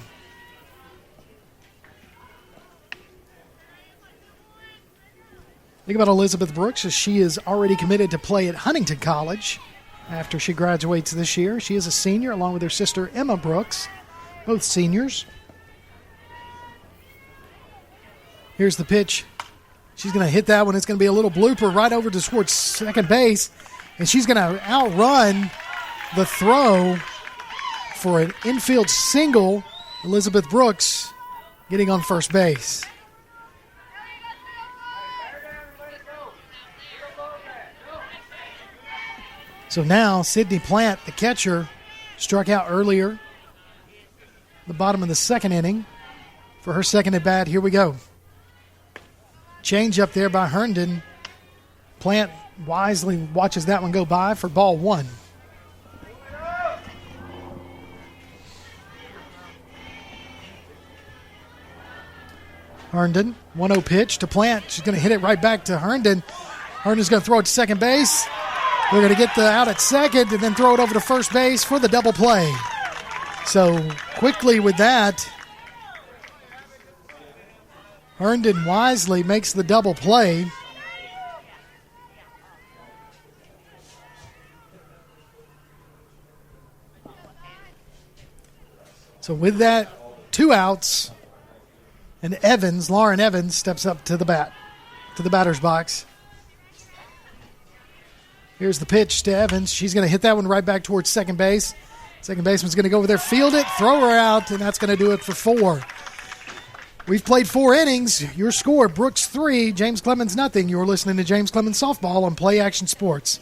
Think about Elizabeth Brooks, as she is already committed to play at Huntington College after she graduates this year. She is a senior along with her sister Emma Brooks, both seniors. Here's the pitch. She's going to hit that one. It's going to be a little blooper right over towards second base. And she's going to outrun the throw for an infield single. Elizabeth Brooks getting on first base. So now Sydney Plant, the catcher, struck out earlier, the bottom of the second inning. For her second at bat, here we go. Change up there by Herndon. Plant wisely watches that one go by for ball one. Herndon, 1-0 pitch to Plant. She's going to hit it right back to Herndon. Herndon's going to throw it to second base. They're going to get the out at second and then throw it over to first base for the double play. So quickly with that, Herndon wisely makes the double play. So with that, 2 outs, and Lauren Evans steps up to the batter's box. Here's the pitch to Evans. She's going to hit that one right back towards second base. Second baseman's going to go over there, field it, throw her out, and that's going to do it for 4. We've played 4 innings. Your score, Brooks 3, James Clemens nothing. You're listening to James Clemens Softball on Play Action Sports.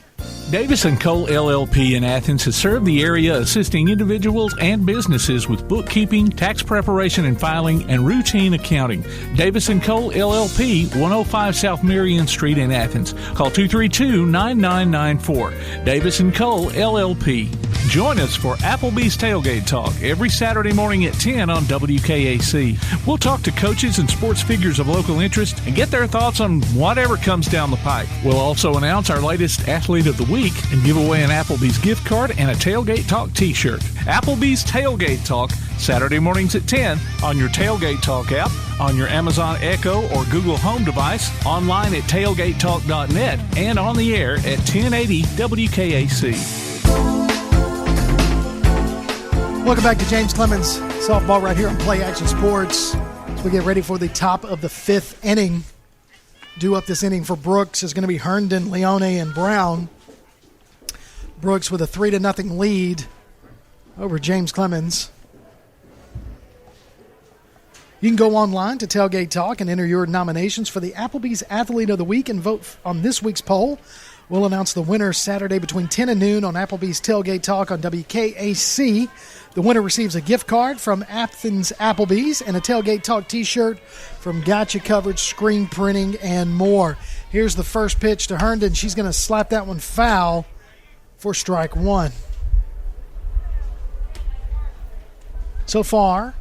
Davis & Cole LLP in Athens has served the area assisting individuals and businesses with bookkeeping, tax preparation and filing, and routine accounting. Davis & Cole LLP, 105 South Marion Street in Athens. Call 232-9994. Davis & Cole LLP. Join us for Applebee's Tailgate Talk every Saturday morning at 10 on WKAC. We'll talk to coaches and sports figures of local interest and get their thoughts on whatever comes down the pike. We'll also announce our latest Athlete of the Week and give away an Applebee's gift card and a Tailgate Talk t-shirt. Applebee's Tailgate Talk, Saturday mornings at 10 on your Tailgate Talk app, on your Amazon Echo or Google Home device, online at tailgatetalk.net, and on the air at 1080 WKAC. Welcome back to James Clemens Softball right here on Play Action Sports. As we get ready for the top of the 5th inning. Due up this inning for Brooks is going to be Herndon, Leone, and Brown. Brooks with a 3-0 lead over James Clemens. You can go online to Tailgate Talk and enter your nominations for the Applebee's Athlete of the Week and vote on this week's poll. We'll announce the winner Saturday between 10 and noon on Applebee's Tailgate Talk on WKAC. The winner receives a gift card from Athens Applebee's and a Tailgate Talk t-shirt from Gotcha Coverage, Screen Printing, and more. Here's the first pitch to Herndon. She's going to slap that one foul for strike one. So far,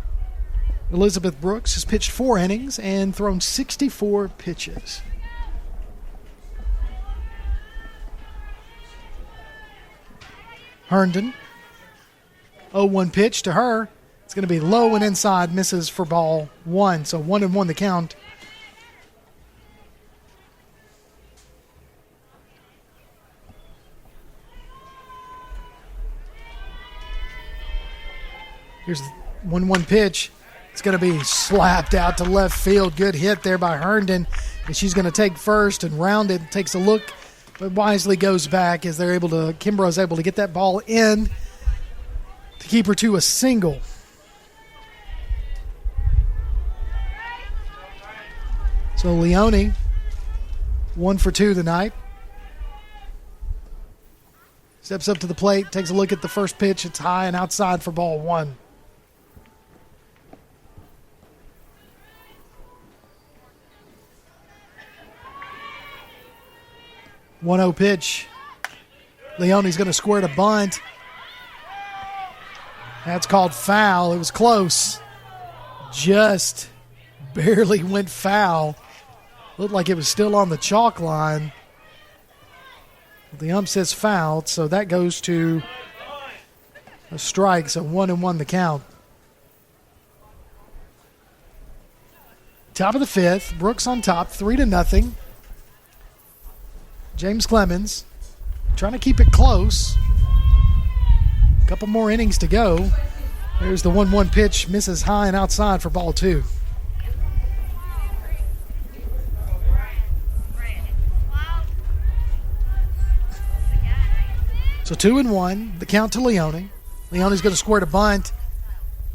Elizabeth Brooks has pitched 4 innings and thrown 64 pitches. Herndon, 0-1 pitch to her. It's going to be low and inside, misses for ball 1. So 1-1 the count. Here's the 1-1 pitch. It's going to be slapped out to left field. Good hit there by Herndon. And she's going to take first and round it. Takes a look, but wisely goes back as Kimbrough's able to get that ball in to keep her to a single. So Leone, 1 for 2 tonight. Steps up to the plate, takes a look at the first pitch. It's high and outside for ball 1. 1-0 pitch. Leone's going to square to bunt. That's called foul. It was close. Just barely went foul. Looked like it was still on the chalk line. The ump says fouled, so that goes to a strike. So 1-1 the count. Top of the 5th. Brooks on top, 3-0. James Clemens trying to keep it close. A couple more innings to go. There's the 1-1 pitch. Misses high and outside for ball 2. So 2-1. The count to Leone. Leone's going to square to bunt.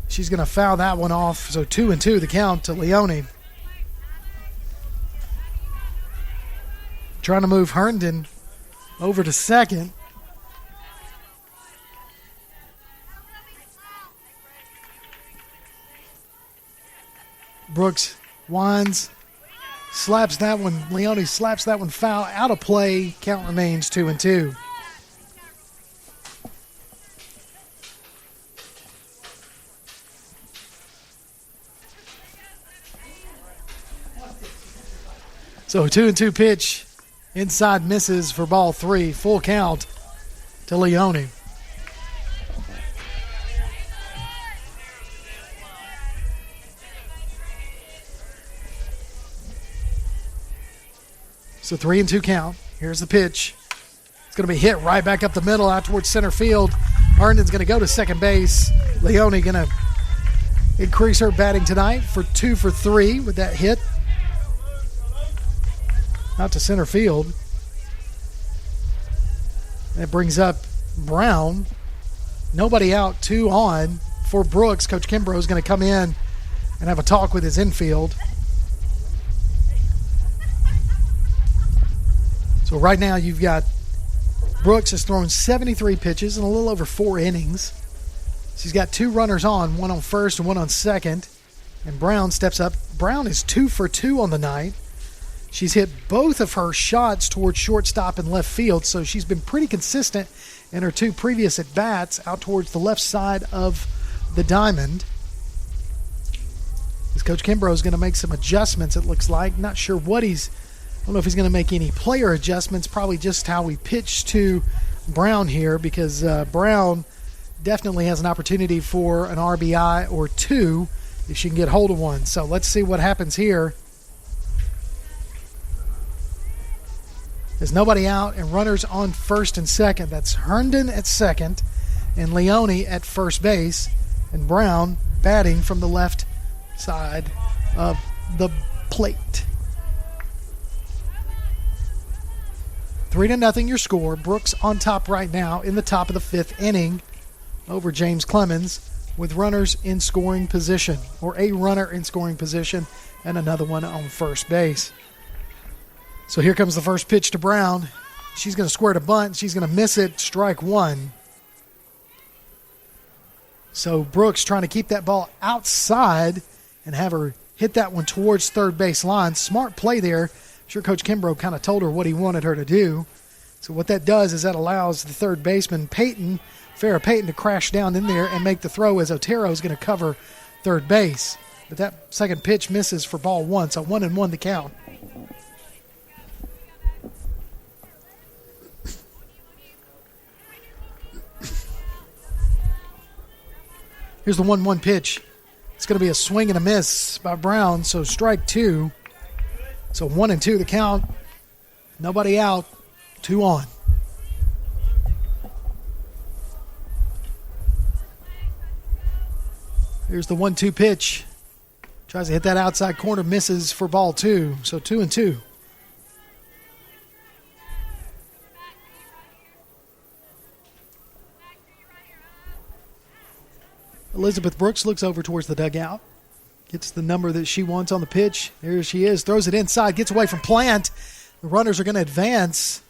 She's going to foul that one off. So 2-2 the count to Leone. Trying to move Herndon over to second. Brooks winds, slaps that one. Leone slaps that one foul out of play. Count remains 2-2. So 2-2 pitch. Inside misses for ball 3. Full count to Leone. So 3-2 count. Here's the pitch. It's going to be hit right back up the middle out towards center field. Herndon's going to go to second base. Leone going to increase her batting tonight for 2 for 3 with that hit. Out to center field. That brings up Brown. Nobody out, 2 on for Brooks. Coach Kimbrough is going to come in and have a talk with his infield. So right now you've got Brooks has thrown 73 pitches in a little over 4 innings. She's got 2 runners on, 1 on first and 1 on second. And Brown steps up. Brown is 2 for 2 on the night. She's hit both of her shots towards shortstop and left field, so she's been pretty consistent in her 2 previous at-bats out towards the left side of the diamond. As Coach Kimbrough is going to make some adjustments, it looks like. Not sure what I don't know if he's going to make any player adjustments, probably just how we pitch to Brown here, because Brown definitely has an opportunity for an RBI or 2 if she can get hold of one. So let's see what happens here. There's nobody out and runners on first and second. That's Herndon at second and Leone at first base. And Brown batting from the left side of the plate. 3-0 your score. Brooks on top right now in the top of the 5th inning over James Clemens with runners in scoring position, or a runner in scoring position and another one on first base. So here comes the first pitch to Brown. She's going to square to bunt. She's going to miss it. Strike 1. So Brooks trying to keep that ball outside and have her hit that one towards third base line. Smart play there. I'm sure Coach Kimbrough kind of told her what he wanted her to do. So what that does is that allows the third baseman, Farrah Payton, to crash down in there and make the throw as Otero is going to cover third base. But that second pitch misses for ball 1. So 1-1 the count. Here's the 1-1 pitch. It's going to be a swing and a miss by Brown, so strike 2. So 1-2 the count. Nobody out, 2 on. Here's the 1-2 pitch. Tries to hit that outside corner, misses for ball 2. So 2-2. Elizabeth Brooks looks over towards the dugout. Gets the number that she wants on the pitch. There she is. Throws it inside. Gets away from Plant. The runners are going to advance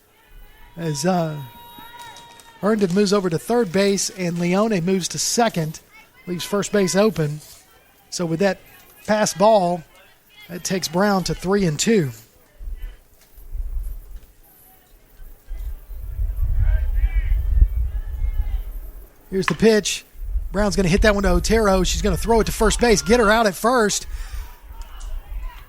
as Herndon moves over to third base, and Leone moves to second, leaves first base open. So with that pass ball, that takes Brown to 3-2. Here's the pitch. Brown's going to hit that one to Otero. She's going to throw it to first base, get her out at first.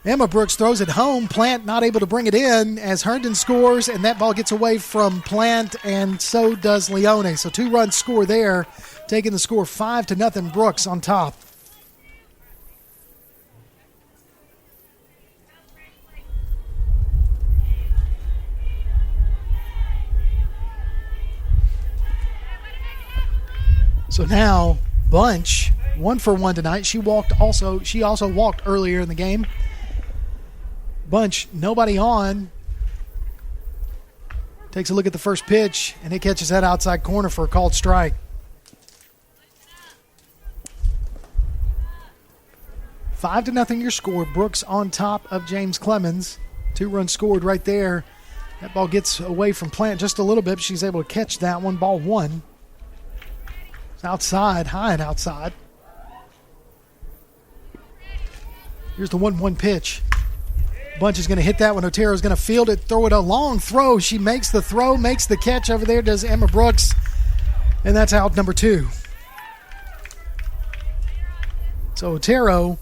Emma Brooks throws it home. Plant not able to bring it in as Herndon scores, and that ball gets away from Plant, and so does Leone. So 2-run score there, taking the score 5-0. Brooks on top. So now Bunch, 1 for 1 tonight. She also walked earlier in the game. Bunch, nobody on. Takes a look at the first pitch, and it catches that outside corner for a called strike. 5-0 your score. Brooks on top of James Clemens. 2 runs scored right there. That ball gets away from Plant just a little bit. She's able to catch that one. Ball 1. It's outside, high and outside. Here's the 1-1 pitch. Bunch is going to hit that one. Otero's going to field it, throw it a long throw. She makes the throw, makes the catch over there, does Emma Brooks. And that's out number 2. So Otero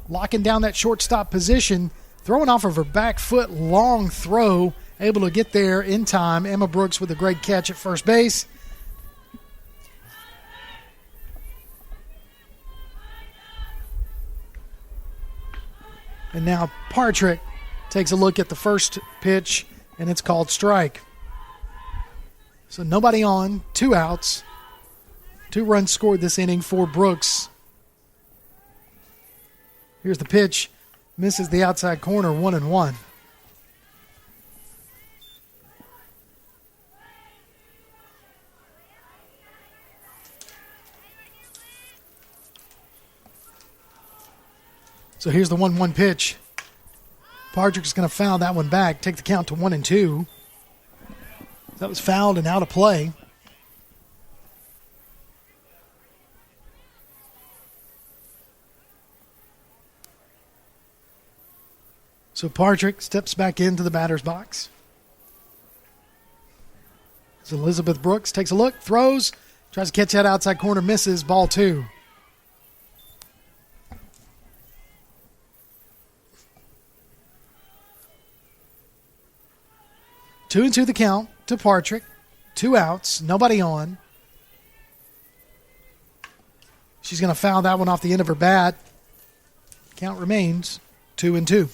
locking down that shortstop position, throwing off of her back foot, long throw, able to get there in time. Emma Brooks with a great catch at first base. And now Partrick takes a look at the first pitch, and it's called strike. So nobody on, 2 outs. 2 runs scored this inning for Brooks. Here's the pitch. Misses the outside corner, 1-1. So here's the 1-1 pitch. Partrick's going to foul that one back, take the count to 1-2. That was fouled and out of play. So Partrick steps back into the batter's box. So Elizabeth Brooks takes a look, throws, tries to catch that outside corner, misses, ball 2. Two and 2 the count to Partrick. 2 outs, nobody on. She's going to foul that one off the end of her bat. Count remains 2-2.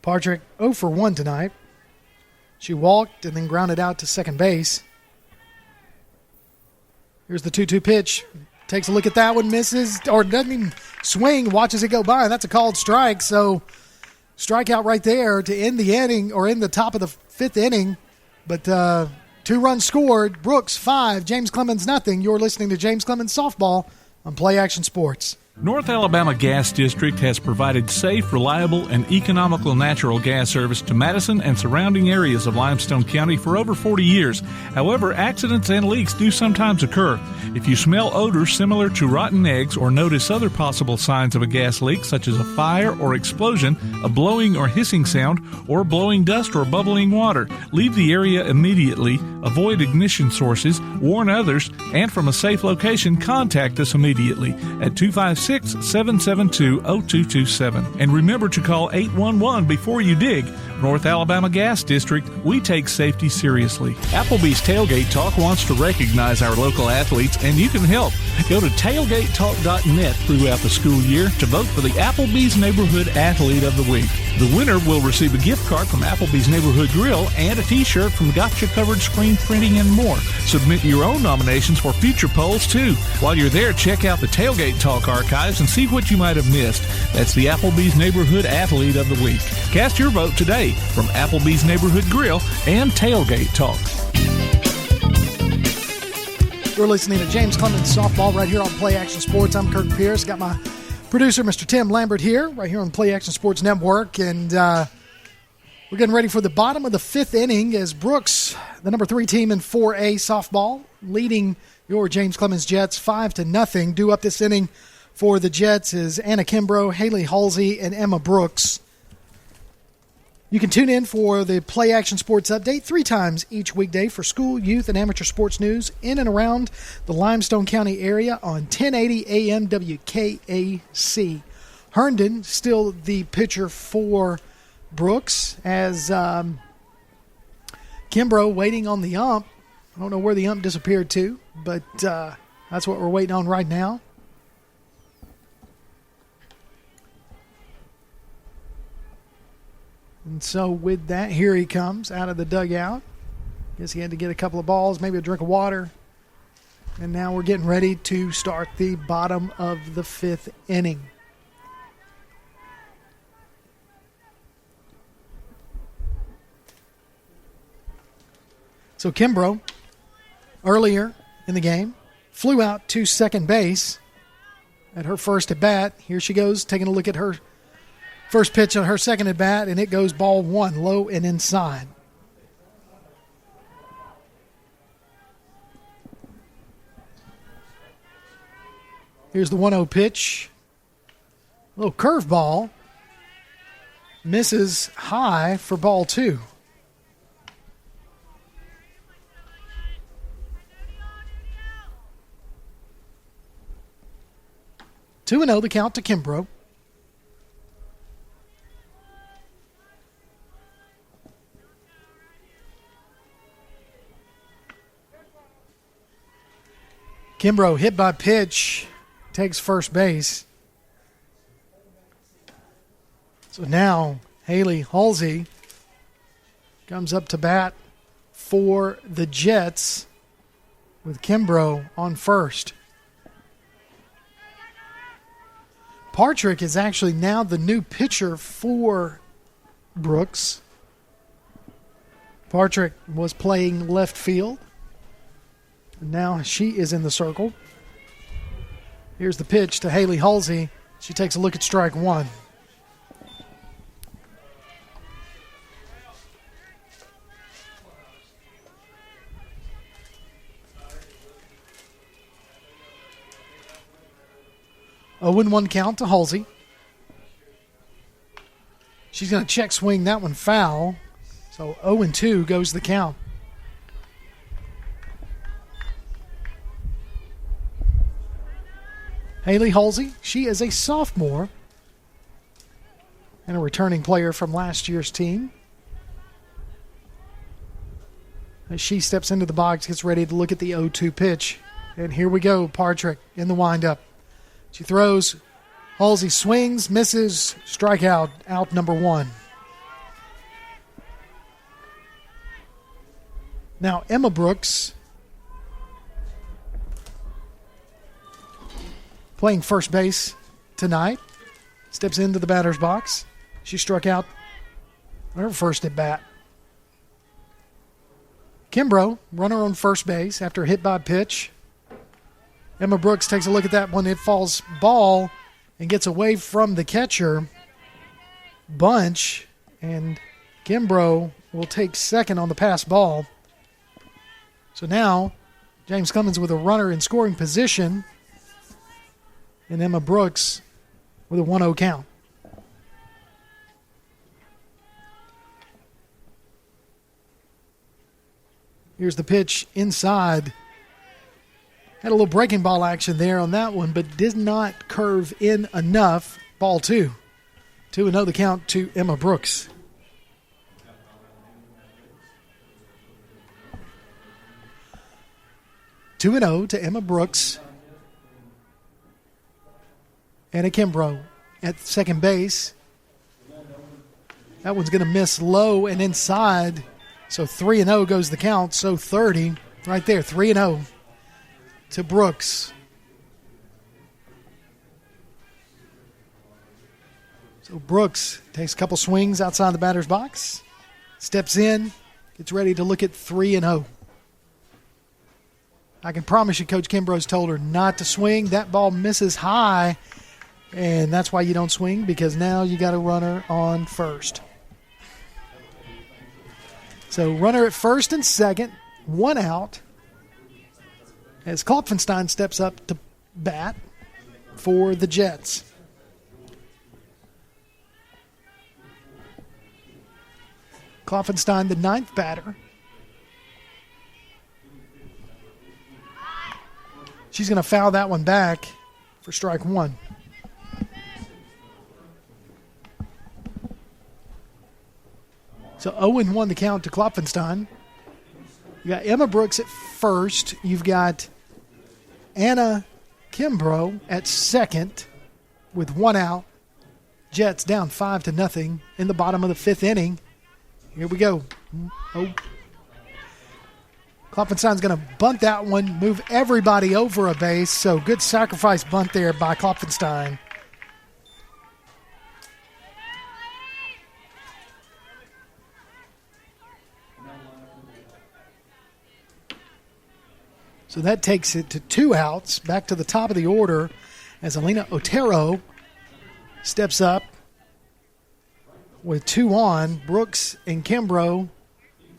Partrick 0 for 1 tonight. She walked and then grounded out to second base. Here's the 2-2 pitch. Takes a look at that one, misses, or doesn't even swing, watches it go by, and that's a called strike. So strikeout right there to end the inning, or in the top of the 5th inning. But 2 runs scored. Brooks 5, James Clemens nothing. You're listening to James Clemens Softball on Play Action Sports. North Alabama Gas District has provided safe, reliable, and economical natural gas service to Madison and surrounding areas of Limestone County for over 40 years. However, accidents and leaks do sometimes occur. If you smell odors similar to rotten eggs or notice other possible signs of a gas leak, such as a fire or explosion, a blowing or hissing sound, or blowing dust or bubbling water, leave the area immediately, avoid ignition sources, warn others, and from a safe location, contact us immediately at 256-772-0227. And remember to call 811 before you dig. North Alabama Gas District, we take safety seriously. Applebee's Tailgate Talk wants to recognize our local athletes, and you can help. Go to tailgatetalk.net throughout the school year to vote for the Applebee's Neighborhood Athlete of the Week. The winner will receive a gift card from Applebee's Neighborhood Grill and a t-shirt from Gotcha Covered Screen Printing and more. Submit your own nominations for future polls, too. While you're there, check out the Tailgate Talk archives and see what you might have missed. That's the Applebee's Neighborhood Athlete of the Week. Cast your vote today from Applebee's Neighborhood Grill and Tailgate Talk. We're listening to James Clemens Softball right here on Play Action Sports. I'm Kirk Pierce. Got my Producer Mr. Tim Lambert here, right here on the Play Action Sports Network, and we're getting ready for the bottom of the fifth inning as Brooks, the number 3 team in 4A softball, leading your James Clemens Jets 5-0. Due up this inning for the Jets is Anna Kimbrough, Haley Halsey, and Emma Brooks. You can tune in for the Play Action Sports Update 3 times each weekday for school, youth, and amateur sports news in and around the Limestone County area on 1080 AM WKAC. Herndon still the pitcher for Brooks as Kimbrough waiting on the ump. I don't know where the ump disappeared to, but that's what we're waiting on right now. And so with that, here he comes out of the dugout. Guess he had to get a couple of balls, maybe a drink of water. And now we're getting ready to start the bottom of the fifth inning. So Kimbrough, earlier in the game, flew out to second base at her first at bat. Here she goes, taking a look at her first pitch on her second at bat, and it goes ball 1, low and inside. Here's the 1-0 pitch. A little curveball. Misses high for ball 2. Two and 0 the count to Kimbrough. Kimbrough hit by pitch, takes first base. So now Haley Halsey comes up to bat for the Jets with Kimbrough on first. Partrick is actually now the new pitcher for Brooks. Partrick was playing left field. Now she is in the circle. Here's the pitch to Haley Halsey. She takes a look at strike 1. A 0-1 count to Halsey. She's going to check swing that one foul. So 0-2 goes the count. Haley Halsey, she is a sophomore and a returning player from last year's team. As she steps into the box, gets ready to look at the 0-2 pitch. And here we go, Partrick in the windup. She throws. Halsey swings, misses, strikeout, out number 1. Now Emma Brooks playing first base tonight. Steps into the batter's box. She struck out her first at bat. Kimbrough, runner on first base after a hit by pitch. Emma Brooks takes a look at that one. It falls ball and gets away from the catcher, Bunch, and Kimbrough will take second on the pass ball. So now James Clemens with a runner in scoring position, and Emma Brooks with a 1-0 count. Here's the pitch inside. Had a little breaking ball action there on that one, but did not curve in enough. Ball 2. 2-0 the count to Emma Brooks. Two and 0 to Emma Brooks. Anna Kimbrough at second base. That one's going to miss low and inside. So 3-0 goes the count. So 30 right there. 3-0 to Brooks. So Brooks takes a couple swings outside the batter's box. Steps in. Gets ready to look at 3-0. I can promise you Coach Kimbrough's told her not to swing. That ball misses high. And that's why you don't swing, because now you got a runner on first. So runner at first and second, 1 out, as Klopfenstein steps up to bat for the Jets. Klopfenstein, the 9th batter. She's going to foul that one back for strike 1. So 0-1 the count to Klopfenstein. You got Emma Brooks at first. You've got Anna Kimbrough at second with 1 out. Jets down 5-0 in the bottom of the 5th inning. Here we go. Oh. Klopfenstein's going to bunt that one, move everybody over a base. So good sacrifice bunt there by Klopfenstein. So that takes it to 2 outs, back to the top of the order as Alina Otero steps up with 2 on. Brooks and Kimbrough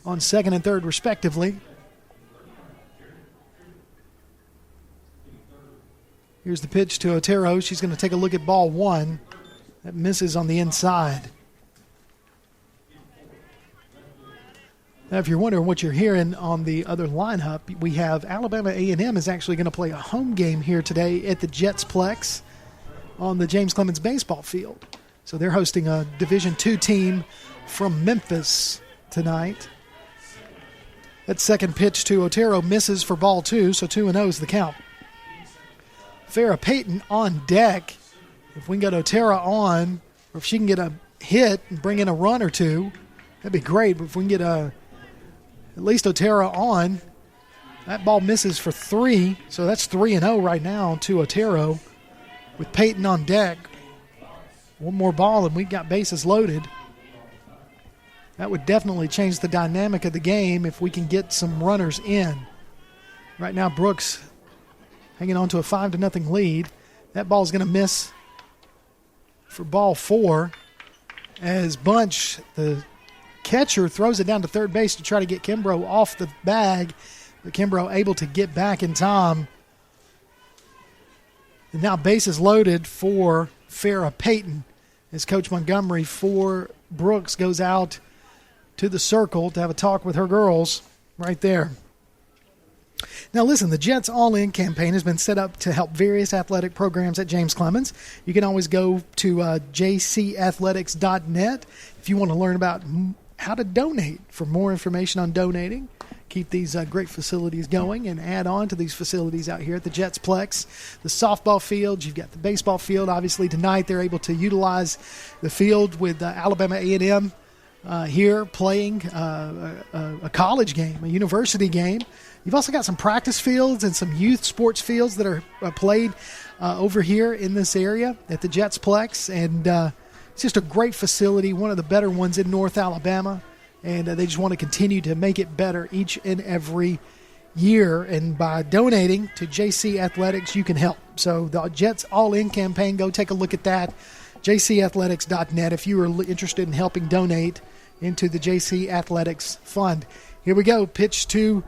on second and third respectively. Here's the pitch to Otero. She's going to take a look at ball 1. That misses on the inside. Now, if you're wondering what you're hearing on the other lineup, we have Alabama A&M is actually going to play a home game here today at the Jetsplex on the James Clemens baseball field. So they're hosting a Division II team from Memphis tonight. That second pitch to Otero misses for ball 2, so 2-0 is the count. Farrah Payton on deck. If we can get Otero on, or if she can get a hit and bring in a run or two, that'd be great. But if we can get at least Otero on, that ball misses for 3, so that's 3-0 right now to Otero with Payton on deck. One more ball and we've got bases loaded. That would definitely change the dynamic of the game if we can get some runners in. Right now Brooks hanging on to a 5-0 lead. That ball's going to miss for ball 4 as Bunch, the catcher, throws it down to third base to try to get Kimbrough off the bag, but Kimbrough able to get back in time. And now bases loaded for Farrah Payton as Coach Montgomery for Brooks goes out to the circle to have a talk with her girls right there. Now listen, the Jets All-In campaign has been set up to help various athletic programs at James Clemens. You can always go to jcathletics.net if you want to learn about how to donate. For more information on donating, keep these great facilities going and add on to these facilities out here at the Jetsplex. The softball field, you've got the baseball field. Obviously tonight they're able to utilize the field with Alabama A&M here playing a college game, a university game. You've also got some practice fields and some youth sports fields that are played over here in this area at the Jetsplex. And it's just a great facility, one of the better ones in North Alabama. And they just want to continue to make it better each and every year. And by donating to JC Athletics, you can help. So the Jets All-In campaign, go take a look at that. jcathletics.net if you are interested in helping donate into the JC Athletics Fund. Here we go. Pitch to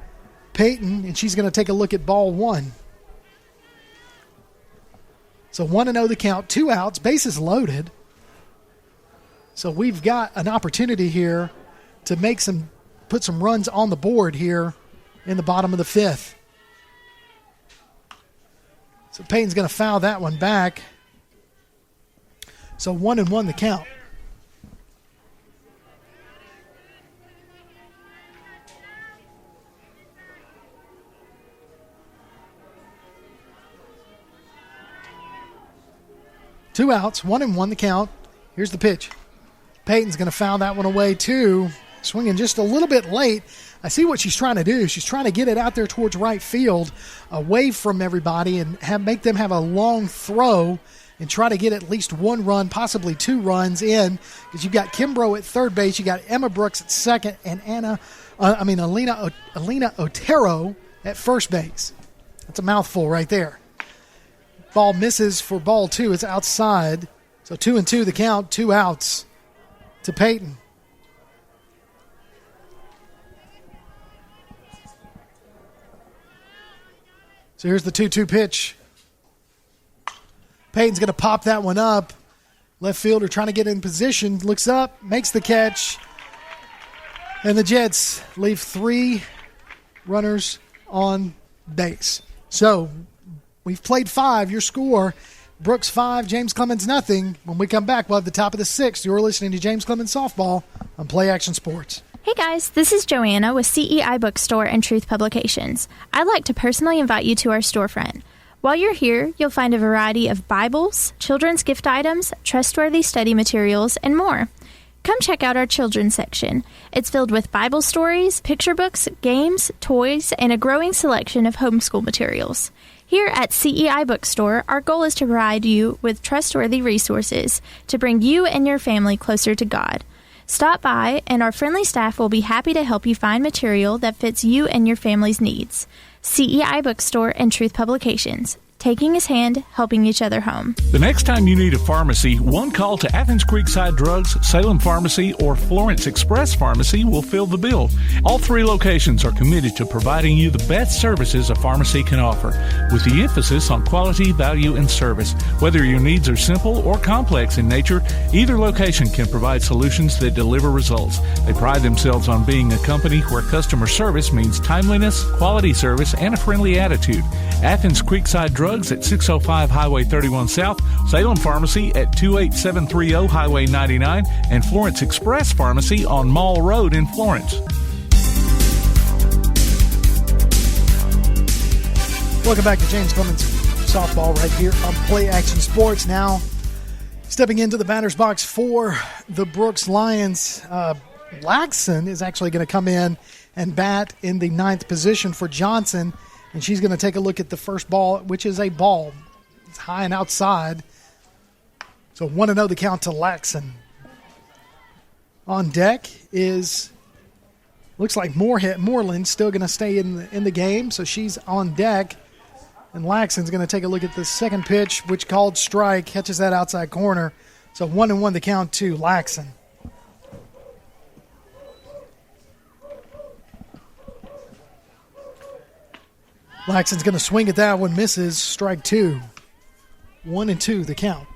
Payton, and she's going to take a look at ball 1. So 1-0 the count, 2 outs, bases loaded. So we've got an opportunity here to put some runs on the board here in the bottom of the 5th. So Payton's going to foul that one back. So 1-1 the count. Two outs, 1-1 the count. Here's the pitch. Payton's going to foul that one away too. Swinging just a little bit late. I see what she's trying to do. She's trying to get it out there towards right field, away from everybody, and make them have a long throw and try to get at least 1 run, possibly 2 runs in, because you've got Kimbrough at third base, you got Emma Brooks at second, and Alina Otero at first base. That's a mouthful right there. Ball misses for ball 2. It's outside. So 2-2 the count, 2 outs to Peyton. So here's the 2-2 pitch. Peyton's going to pop that one up. Left fielder trying to get in position. Looks up, makes the catch. And the Jets leave 3 runners on base. So we've played 5. Your score, Brooks 5, James Clemens nothing. When we come back, we'll have the top of the 6th. You're listening to James Clemens Softball on Play Action Sports. Hey guys, this is Joanna with CEI Bookstore and Truth Publications. I'd like to personally invite you to our storefront. While you're here, you'll find a variety of Bibles, children's gift items, trustworthy study materials, and more. Come check out our children's section. It's filled with Bible stories, picture books, games, toys, and a growing selection of homeschool materials. Here at CEI Bookstore, our goal is to provide you with trustworthy resources to bring you and your family closer to God. Stop by, and our friendly staff will be happy to help you find material that fits you and your family's needs. CEI Bookstore and Truth Publications. Taking his hand, helping each other home. The next time you need a pharmacy, one call to Athens Creekside Drugs, Salem Pharmacy, or Florence Express Pharmacy will fill the bill. All 3 locations are committed to providing you the best services a pharmacy can offer, with the emphasis on quality, value, and service. Whether your needs are simple or complex in nature, either location can provide solutions that deliver results. They pride themselves on being a company where customer service means timeliness, quality service, and a friendly attitude. Athens Creekside Drugs at 605 Highway 31 South, Salem Pharmacy at 28730 Highway 99, and Florence Express Pharmacy on Mall Road in Florence. Welcome back to James Clemens Softball right here on Play Action Sports. Now, stepping into the batter's box for the Brooks Lions, Laxon is actually going to come in and bat in the 9th position for Johnson. And she's going to take a look at the first ball, which is a ball. It's high and outside. So 1-0 the count to Laxon. On deck is, looks like Moreland still going to stay in the game. So she's on deck. And Laxon's going to take a look at the second pitch, which called strike, catches that outside corner. So 1-1 the count to Laxon. Laxon's going to swing at that one, misses, strike 2. 1-2 the count.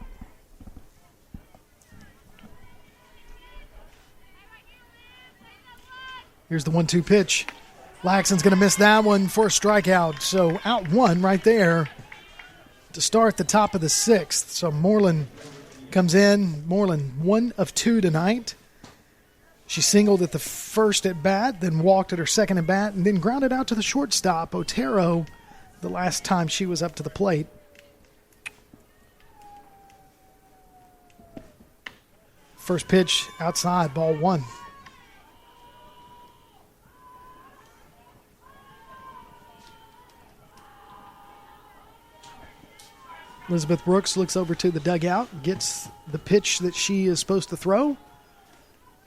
Here's the 1-2 pitch. Laxon's going to miss that one for a strikeout. So out 1 right there to start the top of the 6th. So Moreland comes in. Moreland 1 of 2 tonight. She singled at the first at bat, then walked at her second at bat, and then grounded out to the shortstop, Otero, the last time she was up to the plate. First pitch outside, ball 1. Elizabeth Brooks looks over to the dugout, gets the pitch that she is supposed to throw.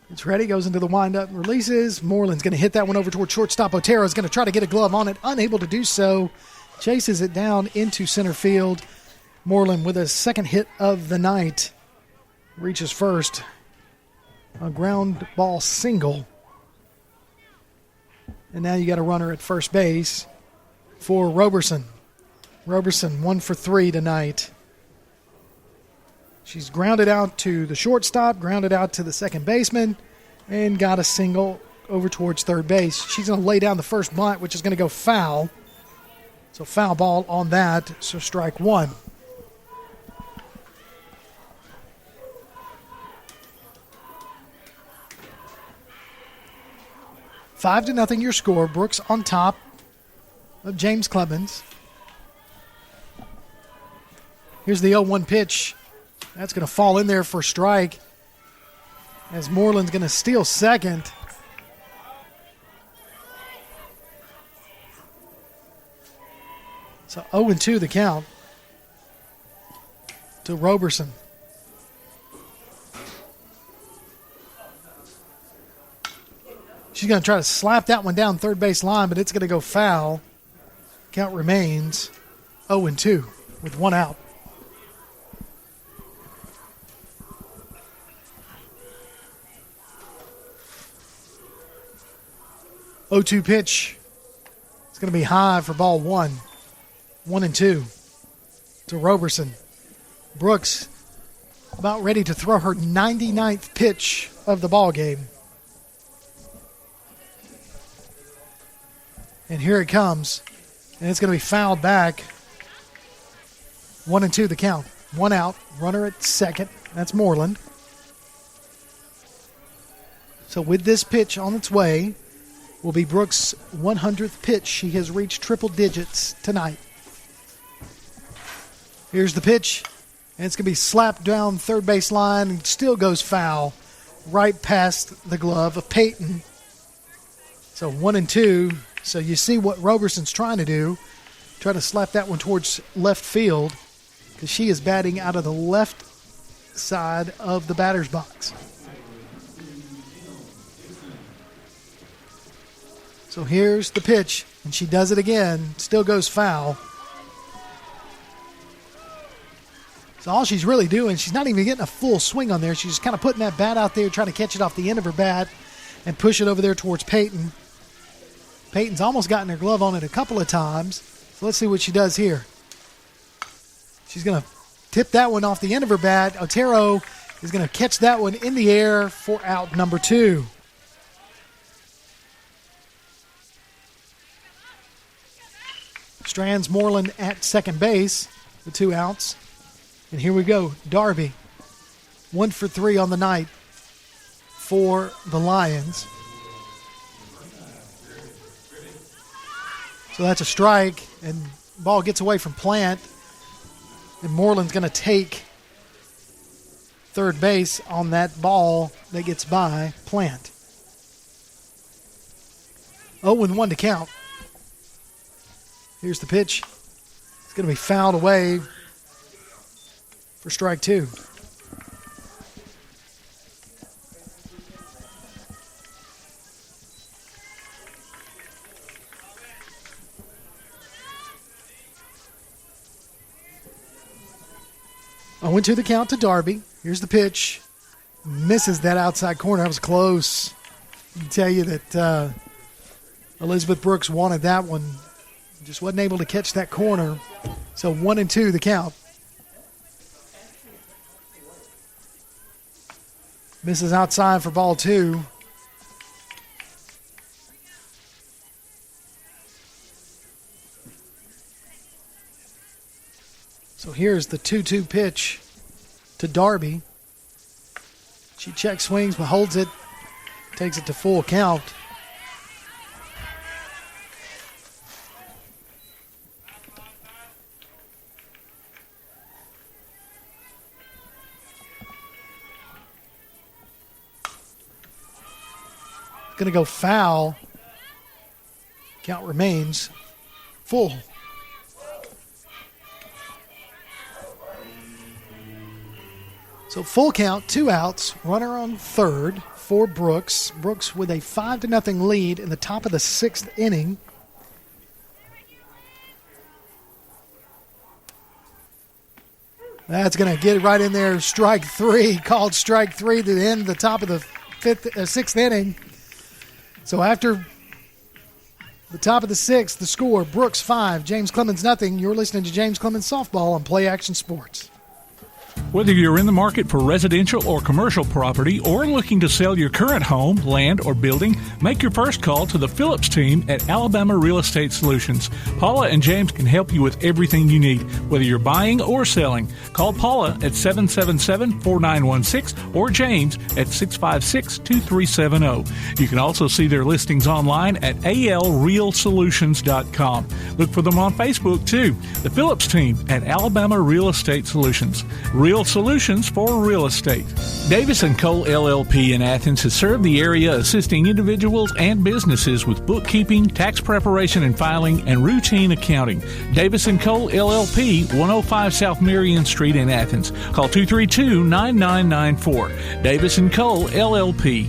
It's ready, goes into the windup, releases. Moreland's going to hit that one over toward shortstop. Otero's going to try to get a glove on it, unable to do so. Chases it down into center field. Moreland with a second hit of the night. Reaches first. A ground ball single. And now you got a runner at first base for Roberson. Roberson 1 for 3 tonight. She's grounded out to the shortstop, grounded out to the second baseman, and got a single over towards third base. She's going to lay down the first bunt, which is going to go foul. So foul ball on that, so strike 1. Five to nothing your score. Brooks on top of James Clemens. Here's the 0-1 pitch. That's going to fall in there for strike as Moreland's going to steal second. So 0-2 the count to Roberson. She's going to try to slap that one down third base line, but it's going to go foul. Count remains 0-2. with one out. Oh, 2 pitch. It's going to be high for ball 1. 1-2 to Roberson. Brooks about ready to throw her 99th pitch of the ball game. And here it comes. And it's going to be fouled back. 1-2 the count. One out. Runner at second. That's Moreland. So with this pitch on its way will be Brooks' 100th pitch. She has reached triple digits tonight. Here's the pitch. And it's going to be slapped down third base line and still goes foul right past the glove of Peyton. So 1-2. So you see what Roberson's trying to do. Try to slap that one towards left field because she is batting out of the left side of the batter's box. So here's the pitch, and she does it again. Still goes foul. So all she's really doing, she's not even getting a full swing on there. She's just kind of putting that bat out there, trying to catch it off the end of her bat and push it over there towards Peyton. Peyton's almost gotten her glove on it a couple of times. So let's see what she does here. She's going to tip that one off the end of her bat. Otero is going to catch that one in the air for out number 2. Strands Moreland at second base, the 2 outs. And here we go, Darby. 1 for 3 on the night for the Lions. So that's a strike, and ball gets away from Plant. And Moreland's going to take third base on that ball that gets by Plant. 0-1 to count. Here's the pitch. It's going to be fouled away for strike 2. I went to the count to Darby. Here's the pitch. Misses that outside corner. That was close. I can tell you that Elizabeth Brooks wanted that one. Just wasn't able to catch that corner. So 1-2 the count. Misses outside for ball 2. So here's the 2-2 pitch to Darby. She check swings but holds it. Takes it to full count. Going to go foul. Count remains full. So full count, 2 outs, runner on third for Brooks. Brooks with a 5-0 lead in the top of the 6th inning. That's going to get it right in there. Strike 3, called strike 3 to end the top of the 6th inning. So after the top of the 6th, the score, Brooks 5, James Clemens nothing. You're listening to James Clemens Softball on Play Action Sports. Whether you're in the market for residential or commercial property or looking to sell your current home, land, or building, make your first call to the Phillips team at Alabama Real Estate Solutions. Paula and James can help you with everything you need, whether you're buying or selling. Call Paula at 777-4916 or James at 656-2370. You can also see their listings online at alrealsolutions.com. Look for them on Facebook, too. The Phillips team at Alabama Real Estate Solutions. Real solutions for real estate. Davis & Cole LLP in Athens has served the area assisting individuals and businesses with bookkeeping, tax preparation and filing, and routine accounting. Davis & Cole LLP, 105 South Marion Street in Athens. Call 232-9994. Davis & Cole LLP.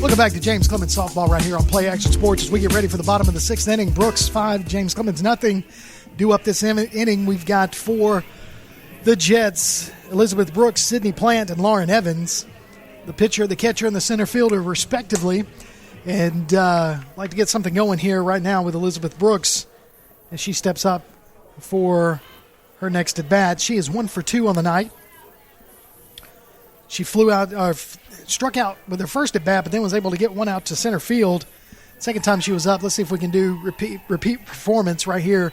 Welcome back to James Clemens Softball right here on Play Action Sports as we get ready for the bottom of the sixth inning. Brooks 5, James Clemens nothing. Due up this inning, we've got for the Jets, Elizabeth Brooks, Sydney Plant, and Lauren Evans. The pitcher, the catcher, and the center fielder, respectively. And I'd like to get something going here right now with Elizabeth Brooks as she steps up for her next at-bat. She is 1 for 2 on the night. She struck out with her first at-bat, but then was able to get one out to center field. Second time she was up. Let's see if we can do repeat performance right here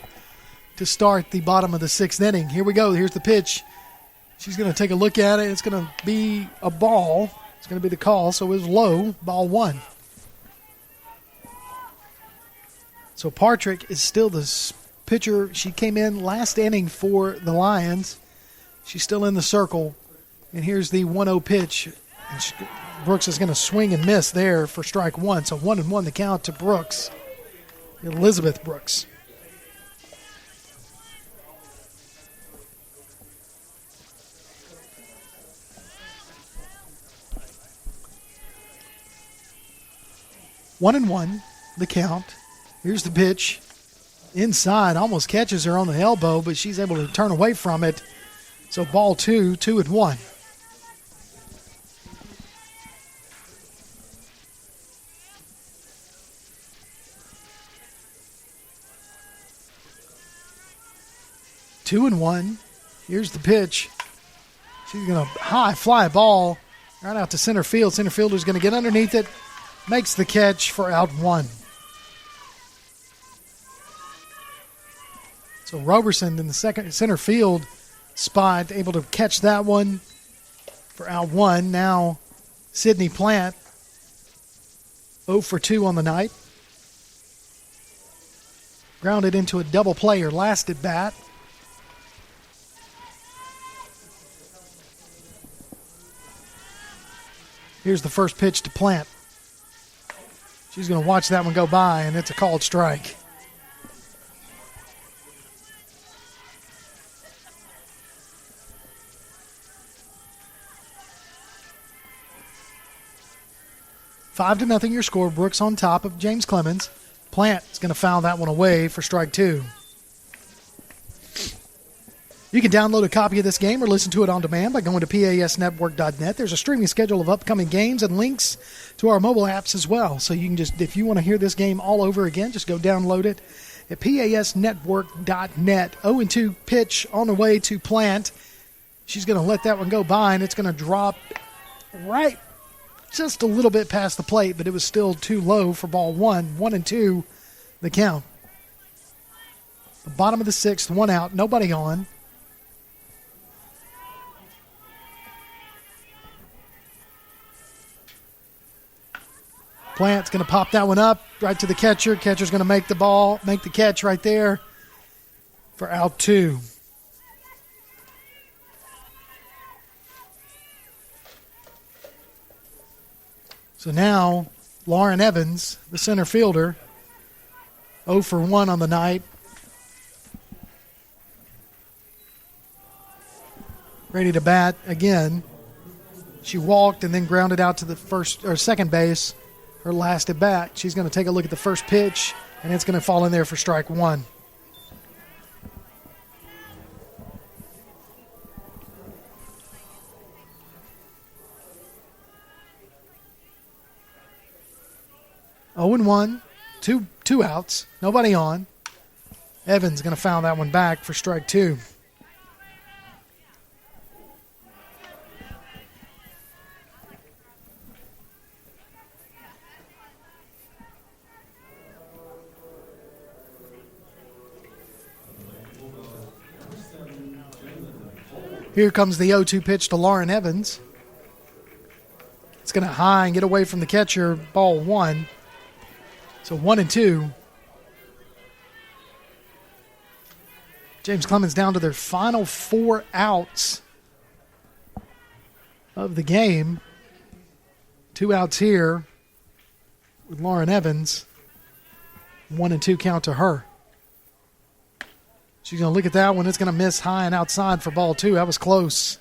to start the bottom of the sixth inning. Here we go. Here's the pitch. She's going to take a look at it. It's going to be a ball. It's going to be the call, so it was low, ball 1. So Patrick is still the pitcher. She came in last inning for the Lions. She's still in the circle. And here's the 1-0 pitch. And Brooks is going to swing and miss there for strike 1. So 1-1 the count to Brooks. Elizabeth Brooks. One and one, the count. Here's the pitch. Inside, almost catches her on the elbow, but she's able to turn away from it. So ball 2, 2-1. Two and one. Here's the pitch. She's going to high fly ball right out to center field. Center fielder's going to get underneath it. Makes the catch for out 1. So Roberson in the second center field spot, able to catch that one for out 1. Now Sydney Plant 0 for 2 on the night. Grounded into a double play her last at bat. Here's the first pitch to Plant. She's going to watch that one go by, and it's a called strike. 5-0 your score. Brooks on top of James Clemens. Plant is going to foul that one away for strike 2. You can download a copy of this game or listen to it on demand by going to pasnetwork.net. There's a streaming schedule of upcoming games and links to our mobile apps as well. So you can just, if you want to hear this game all over again, just go download it at pasnetwork.net. 0-2 pitch on the way to Plant. She's going to let that one go by, and it's going to drop right just a little bit past the plate, but it was still too low for ball 1. 1-2 the count. The bottom of the sixth, 1 out, nobody on. Plant's going to pop that one up right to the catcher. Catcher's going to make the catch right there for out 2. So now Lauren Evans, the center fielder, 0 for 1 on the night. Ready to bat again. She walked and then grounded out to the second base. Her last at bat. She's going to take a look at the first pitch, and it's going to fall in there for strike 1. Oh and 1, two outs, nobody on. Evans going to foul that one back for strike 2. Here comes the 0-2 pitch to Lauren Evans. It's going to high and get away from the catcher, ball 1. So 1-2. James Clemens down to their final 4 outs of the game. 2 outs here with Lauren Evans. 1-2 count to her. She's going to look at that one. It's going to miss high and outside for ball 2. That was close.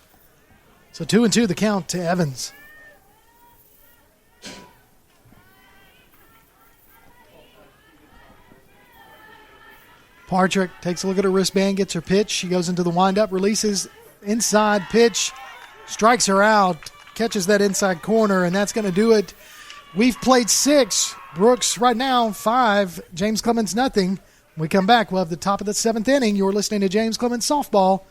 So 2-2 the count to Evans. Partrick takes a look at her wristband, gets her pitch. She goes into the windup, releases inside pitch, strikes her out, catches that inside corner, and that's going to do it. We've played 6. Brooks right now 5. James Clemens nothing. When we come back, we'll have the top of the 7th inning. You're listening to James Clemens Softball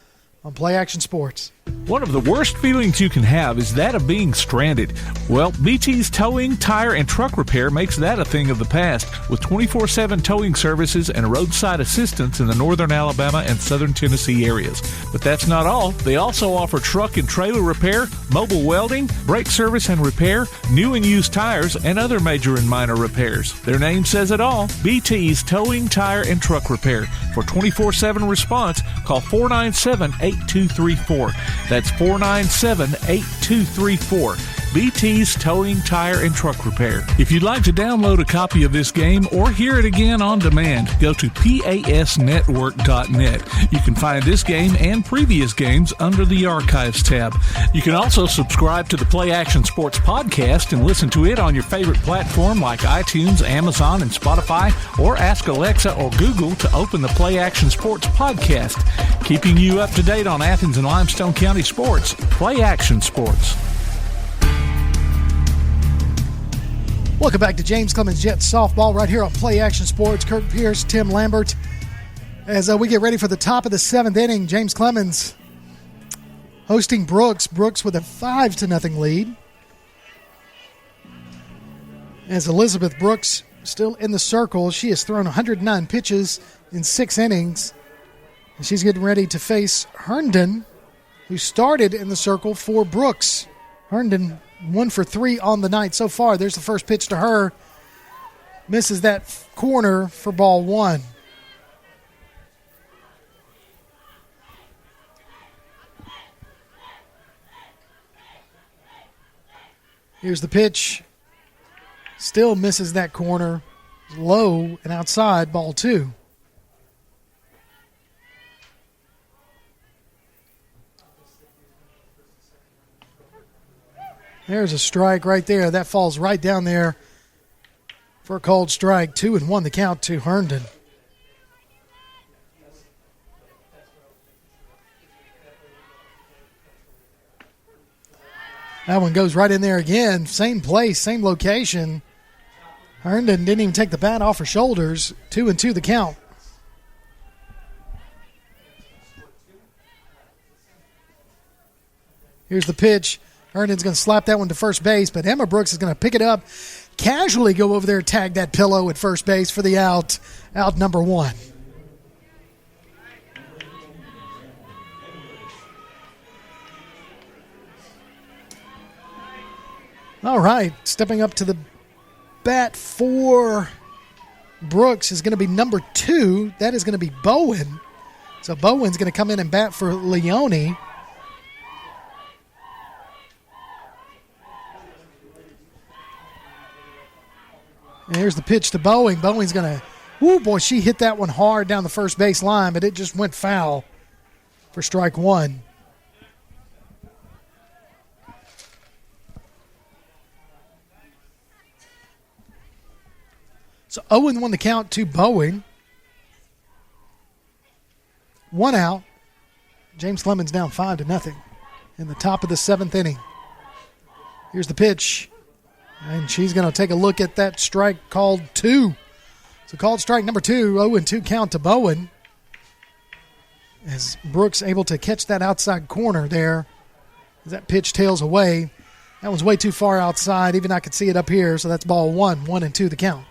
on Play Action Sports. One of the worst feelings you can have is that of being stranded. Well, BT's Towing, Tire, and Truck Repair makes that a thing of the past with 24/7 towing services and roadside assistance in the northern Alabama and southern Tennessee areas. But that's not all. They also offer truck and trailer repair, mobile welding, brake service and repair, new and used tires, and other major and minor repairs. Their name says it all. BT's Towing, Tire, and Truck Repair. For 24/7 response, call 497-8234. That's 497-8234. BT's Towing, Tire, and Truck Repair. If you'd like to download a copy of this game or hear it again on demand, go to pasnetwork.net. You can find this game and previous games under the Archives tab. You can also subscribe to the Play Action Sports podcast and listen to it on your favorite platform like iTunes, Amazon, and Spotify, or ask Alexa or Google to open the Play Action Sports podcast. Keeping you up to date on Athens and Limestone County sports, Play Action Sports. Welcome back to James Clemens Jets Softball right here on Play Action Sports. Kirk Pierce, Tim Lambert. As we get ready for the top of the 7th inning, James Clemens hosting Brooks. Brooks with a 5-0 lead. As Elizabeth Brooks still in the circle, she has thrown 109 pitches in 6 innings. And she's getting ready to face Herndon, who started in the circle for Brooks. Herndon 1 for 3 on the night so far. There's the first pitch to her. Misses that corner for ball 1. Here's the pitch. Still misses that corner. Low and outside, ball 2. There's a strike right there. That falls right down there for a called strike. 2-1 the count to Herndon. That one goes right in there again. Same place, same location. Herndon didn't even take the bat off her shoulders. 2-2 the count. Here's the pitch. Herndon's going to slap that one to first base, but Emma Brooks is going to pick it up, casually go over there, tag that pillow at first base for the out number 1. All right, stepping up to the bat for Brooks is going to be number 2. That is going to be Bowen. So Bowen's going to come in and bat for Leone. And here's the pitch to Bowen. Bowen's going to, she hit that one hard down the first base line, but it just went foul for strike 1. So 0-1 the count to Bowen. 1 out. James Clemens down 5-0 in the top of the 7th inning. Here's the pitch. And she's going to take a look at that strike called 2. So called strike number 2, 0-2 count to Bowen. As Brooks able to catch that outside corner there. As that pitch tails away. That was way too far outside. Even I could see it up here. So that's ball 1, 1-2 the count.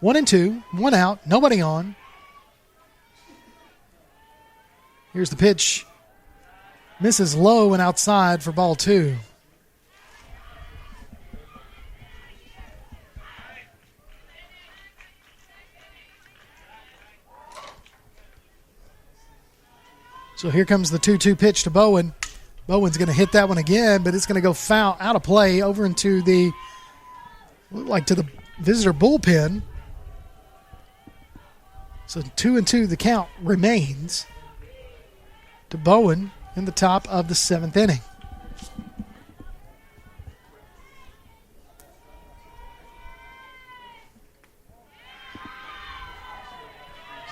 One and 2, 1 out, nobody on. Here's the pitch. Misses low and outside for ball 2. So here comes the 2-2 pitch to Bowen. Bowen's going to hit that one again, but it's going to go foul out of play over into the, to the visitor bullpen. So 2-2 the count remains to Bowen in the top of the 7th inning.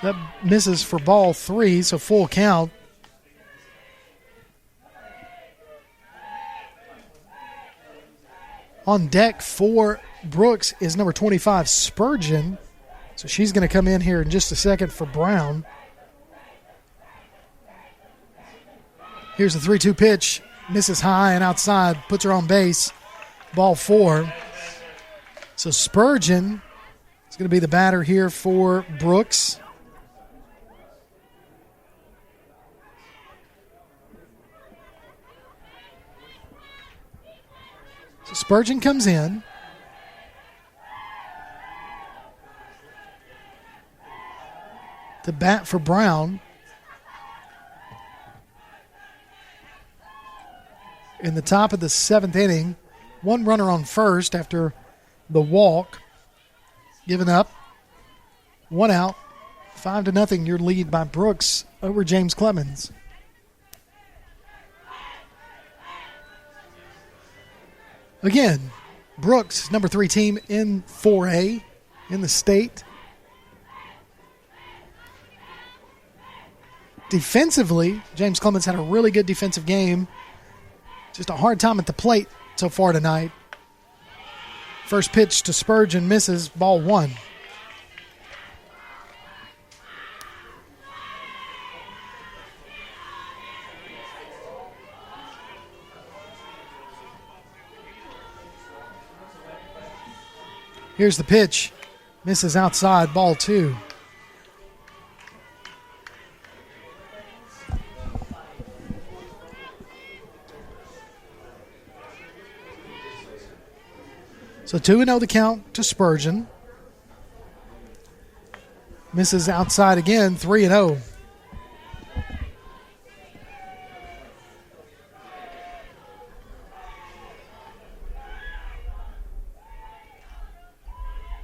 That misses for ball 3, so full count. On deck for Brooks is number 25, Spurgeon. So she's going to come in here in just a second for Brown. Here's the 3-2 pitch. Misses high and outside. Puts her on base. Ball 4. So Spurgeon is going to be the batter here for Brooks. So Spurgeon comes in. To bat for Brown. In the top of the 7th inning, one runner on first after the walk. Given up. 1 out. 5-0 your lead by Brooks over James Clemens. Again, Brooks, number 3 team in 4A in the state. Defensively, James Clemens had a really good defensive game. Just a hard time at the plate so far tonight. First pitch to Spurgeon misses, ball 1. Here's the pitch. Misses outside, ball 2. So 2-0 the count to Spurgeon. Misses outside again, 3-0.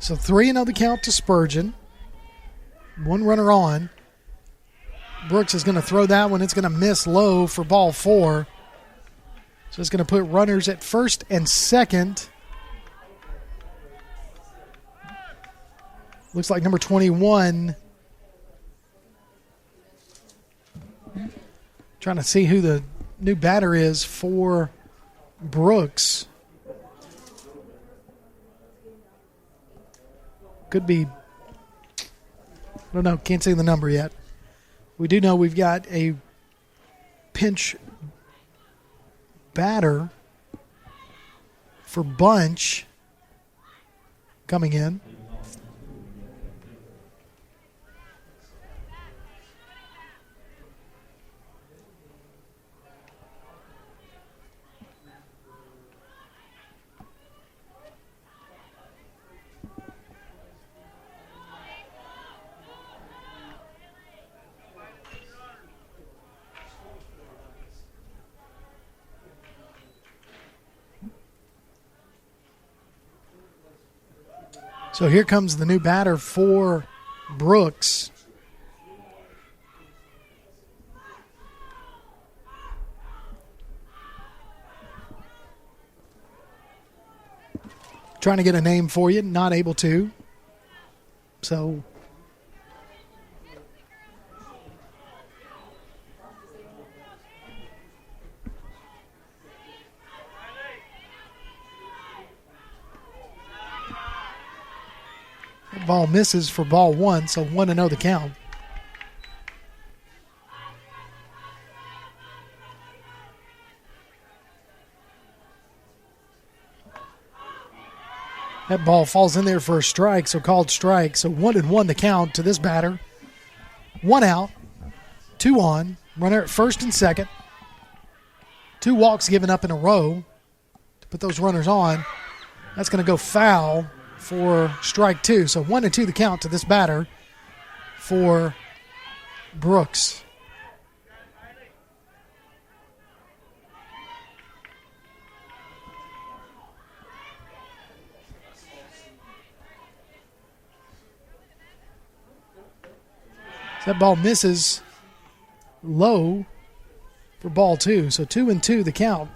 So 3-0 the count to Spurgeon. One runner on. Brooks is going to throw that one. It's going to miss low for ball 4. So it's going to put runners at first and second. Looks like number 21. Trying to see who the new batter is for Brooks. Could be, I don't know, can't see the number yet. We do know we've got a pinch batter for Bunch coming in. So here comes the new batter for Brooks. Trying to get a name for you, not able to. So ball misses for ball 1, so 1-0 the count. That ball falls in there for a strike, so called strike. So 1-1 the count to this batter. 1 out, 2 on, runner at first and second. 2 walks given up in a row to put those runners on. That's going to go foul for strike 2. So 1-2 the count to this batter for Brooks. That ball misses low for ball 2. So 2-2 the count.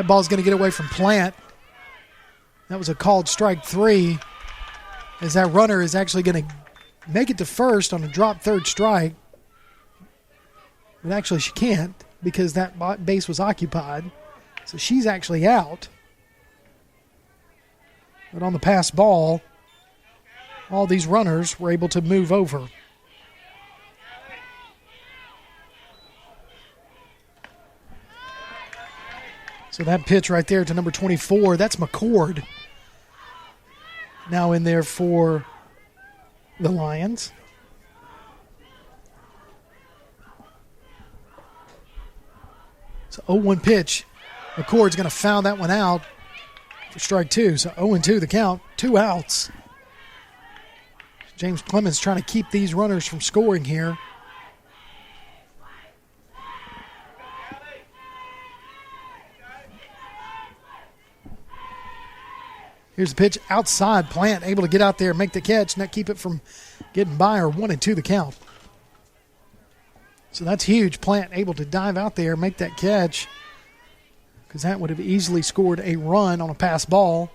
That ball's going to get away from Plant. That was a called strike 3, as that runner is actually going to make it to first on a drop third strike. But actually she can't because that base was occupied. So she's actually out. But on the pass ball, all these runners were able to move over. So that pitch right there to number 24, that's McCord. Now in there for the Lions. So 0-1 pitch. McCord's going to foul that one out for strike 2. So 0-2 the count, 2 outs. James Clemens trying to keep these runners from scoring here. Here's the pitch outside. Plant able to get out there and make the catch, not keep it from getting by, or 1-2 the count. So that's huge. Plant able to dive out there, make that catch, because that would have easily scored a run on a pass ball.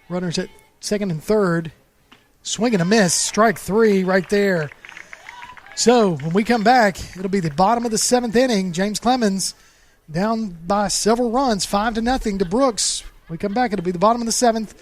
Runners at second and third. Swing and a miss. Strike 3 right there. So when we come back, it'll be the bottom of the 7th inning. James Clemens down by several runs, 5-0 to Brooks. When we come back, it'll be the bottom of the 7th.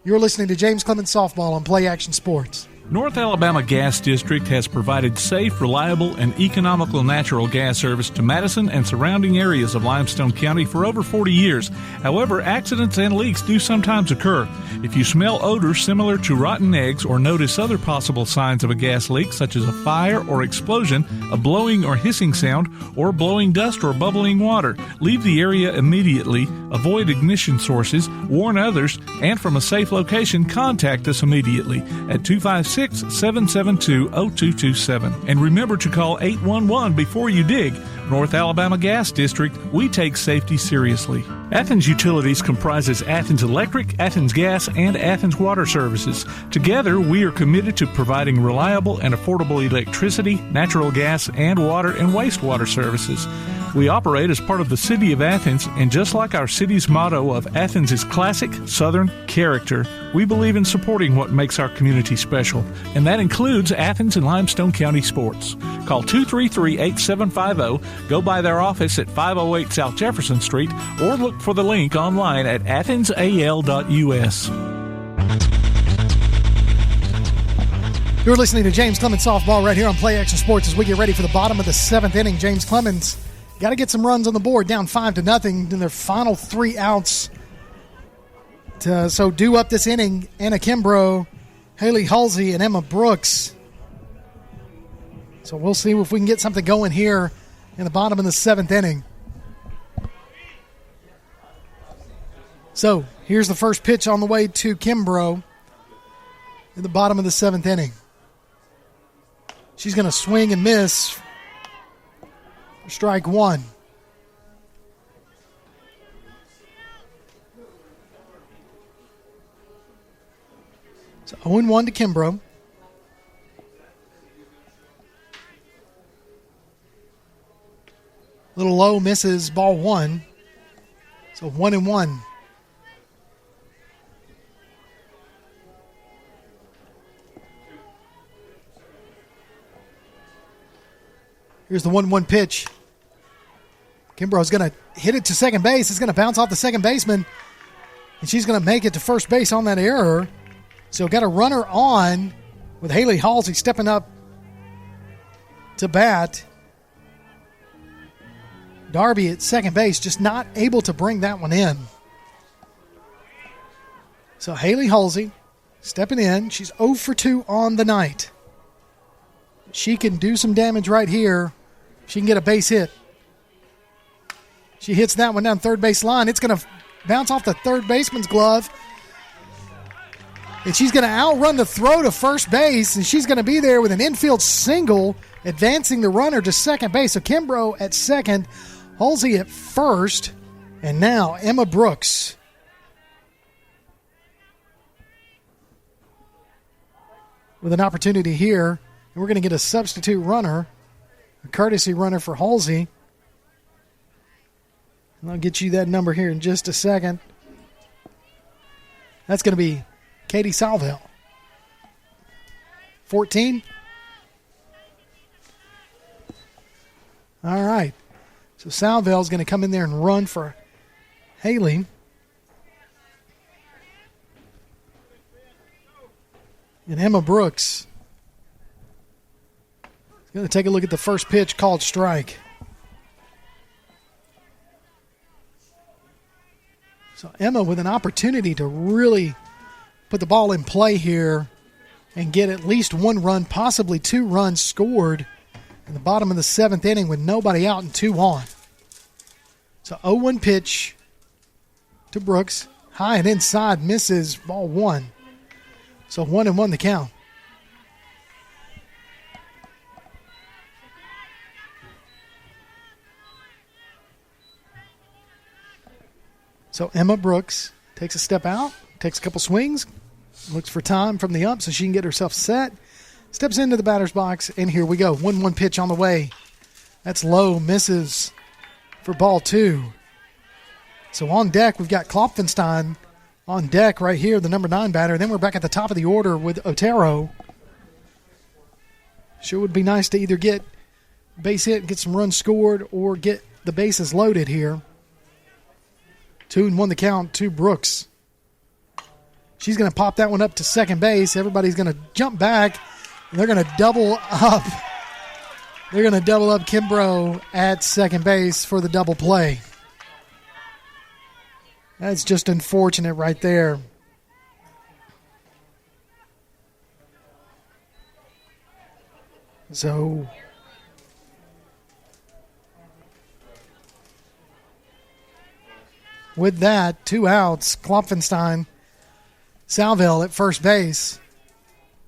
You're listening to James Clemens Softball on Play Action Sports. North Alabama Gas District has provided safe, reliable, and economical natural gas service to Madison and surrounding areas of Limestone County for over 40 years. However, accidents and leaks do sometimes occur. If you smell odors similar to rotten eggs or notice other possible signs of a gas leak, such as a fire or explosion, a blowing or hissing sound, or blowing dust or bubbling water, leave the area immediately, avoid ignition sources, warn others, and from a safe location, contact us immediately at 256-772-0227. And remember to call 811 before you dig. North Alabama Gas District, we take safety seriously. Athens Utilities comprises Athens Electric, Athens Gas, and Athens Water Services. Together, we are committed to providing reliable and affordable electricity, natural gas, and water and wastewater services. We operate as part of the City of Athens, and just like our city's motto of Athens is classic Southern character, we believe in supporting what makes our community special, and that includes Athens and Limestone County sports. Call 233-8750, go by their office at 508 South Jefferson Street, or look for the link online at athensal.us. You're listening to James Clemens Softball right here on Play Action Sports as we get ready for the bottom of the 7th inning. James Clemens got to get some runs on the board, down 5-0 in their final 3 outs. So due up this inning, Anna Kimbrough, Haley Halsey, and Emma Brooks. So we'll see if we can get something going here in the bottom of the 7th inning. So here's the first pitch on the way to Kimbrough in the bottom of the 7th inning. She's going to swing and miss. Strike 1. So 0-1 to Kimbrough. Little low, misses ball 1. So 1-1. Here's the 1-1 pitch. Kimbrough's going to hit it to second base. It's going to bounce off the second baseman, and she's going to make it to first base on that error. So got a runner on with Haley Halsey stepping up to bat. Darby at second base just not able to bring that one in. So Haley Halsey stepping in. She's 0 for 2 on the night. She can do some damage right here. She can get a base hit. She hits that one down third base line. It's going to bounce off the third baseman's glove. And she's going to outrun the throw to first base, and she's going to be there with an infield single, advancing the runner to second base. So Kimbrough at second, Halsey at first, and now Emma Brooks. With an opportunity here, and we're going to get a substitute runner, a courtesy runner for Halsey. I'll get you that number here in just a second. That's going to be Katie Salvell. 14. All right. So Salvell's going to come in there and run for Haley. And Emma Brooks is going to take a look at the first pitch called strike. So Emma with an opportunity to really put the ball in play here and get at least one run, possibly 2 runs scored in the bottom of the 7th inning with nobody out and 2 on. So 0-1 pitch to Brooks. High and inside, misses, ball 1. So 1-1 the count. So Emma Brooks takes a step out, takes a couple swings, looks for time from the ump so she can get herself set, steps into the batter's box, and here we go. 1-1 pitch on the way. That's low, misses for ball 2. So on deck, we've got Klopfenstein on deck right here, the number 9 batter. Then we're back at the top of the order with Otero. Sure would be nice to either get base hit and get some runs scored or get the bases loaded here. 2-1 the count to Brooks. She's going to pop that one up to second base. Everybody's going to jump back. And they're going to double up. They're going to double up Kimbrough at second base for the double play. That's just unfortunate right there. So with that, 2 outs, Klopfenstein, Salvell at first base.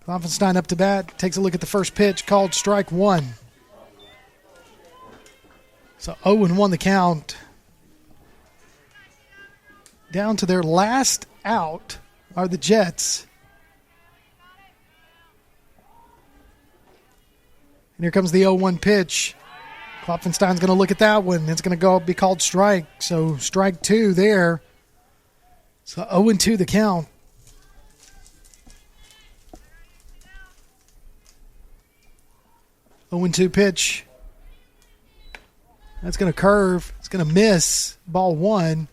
Klopfenstein up to bat, takes a look at the first pitch, called strike 1. So 0-1 the count. Down to their last out are the Jets. And here comes the 0-1 pitch. Klopfenstein's going to look at that one. It's going to be called strike. So strike 2 there. So 0-2 the count. Oh, 0-2 pitch. That's going to curve. It's going to miss. Ball 1.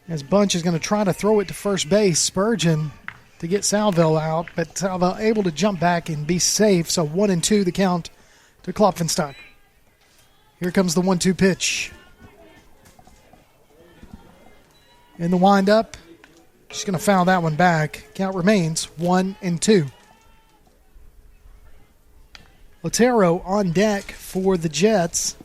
As Bunch is going to try to throw it to first base. Spurgeon to get Salvell out, but Salvell able to jump back and be safe. So 1-2 the count to Klopfenstein. Here comes the 1-2 pitch. In the windup, she's going to foul that one back. Count remains 1-2. Otero on deck for the Jets.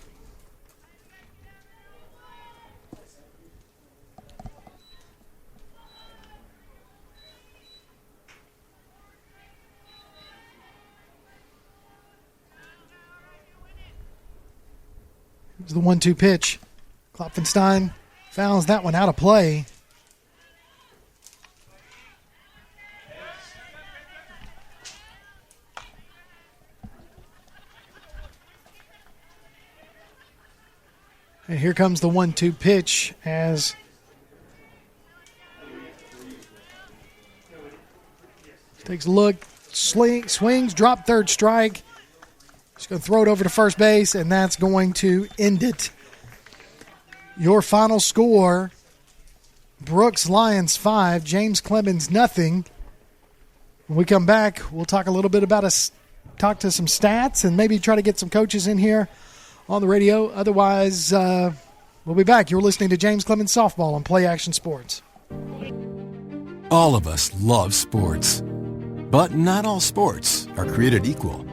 Here's the 1-2 pitch. Klopfenstein fouls that one out of play. And here comes the 1-2 pitch as takes a look, swings, drop third strike. Just going to throw it over to first base, and that's going to end it. Your final score, Brooks Lions 5, James Clemens nothing. When we come back, we'll talk a little bit about talk to some stats and maybe try to get some coaches in here on the radio. Otherwise, we'll be back. You're listening to James Clemens Softball on Play Action Sports. All of us love sports, but not all sports are created equal.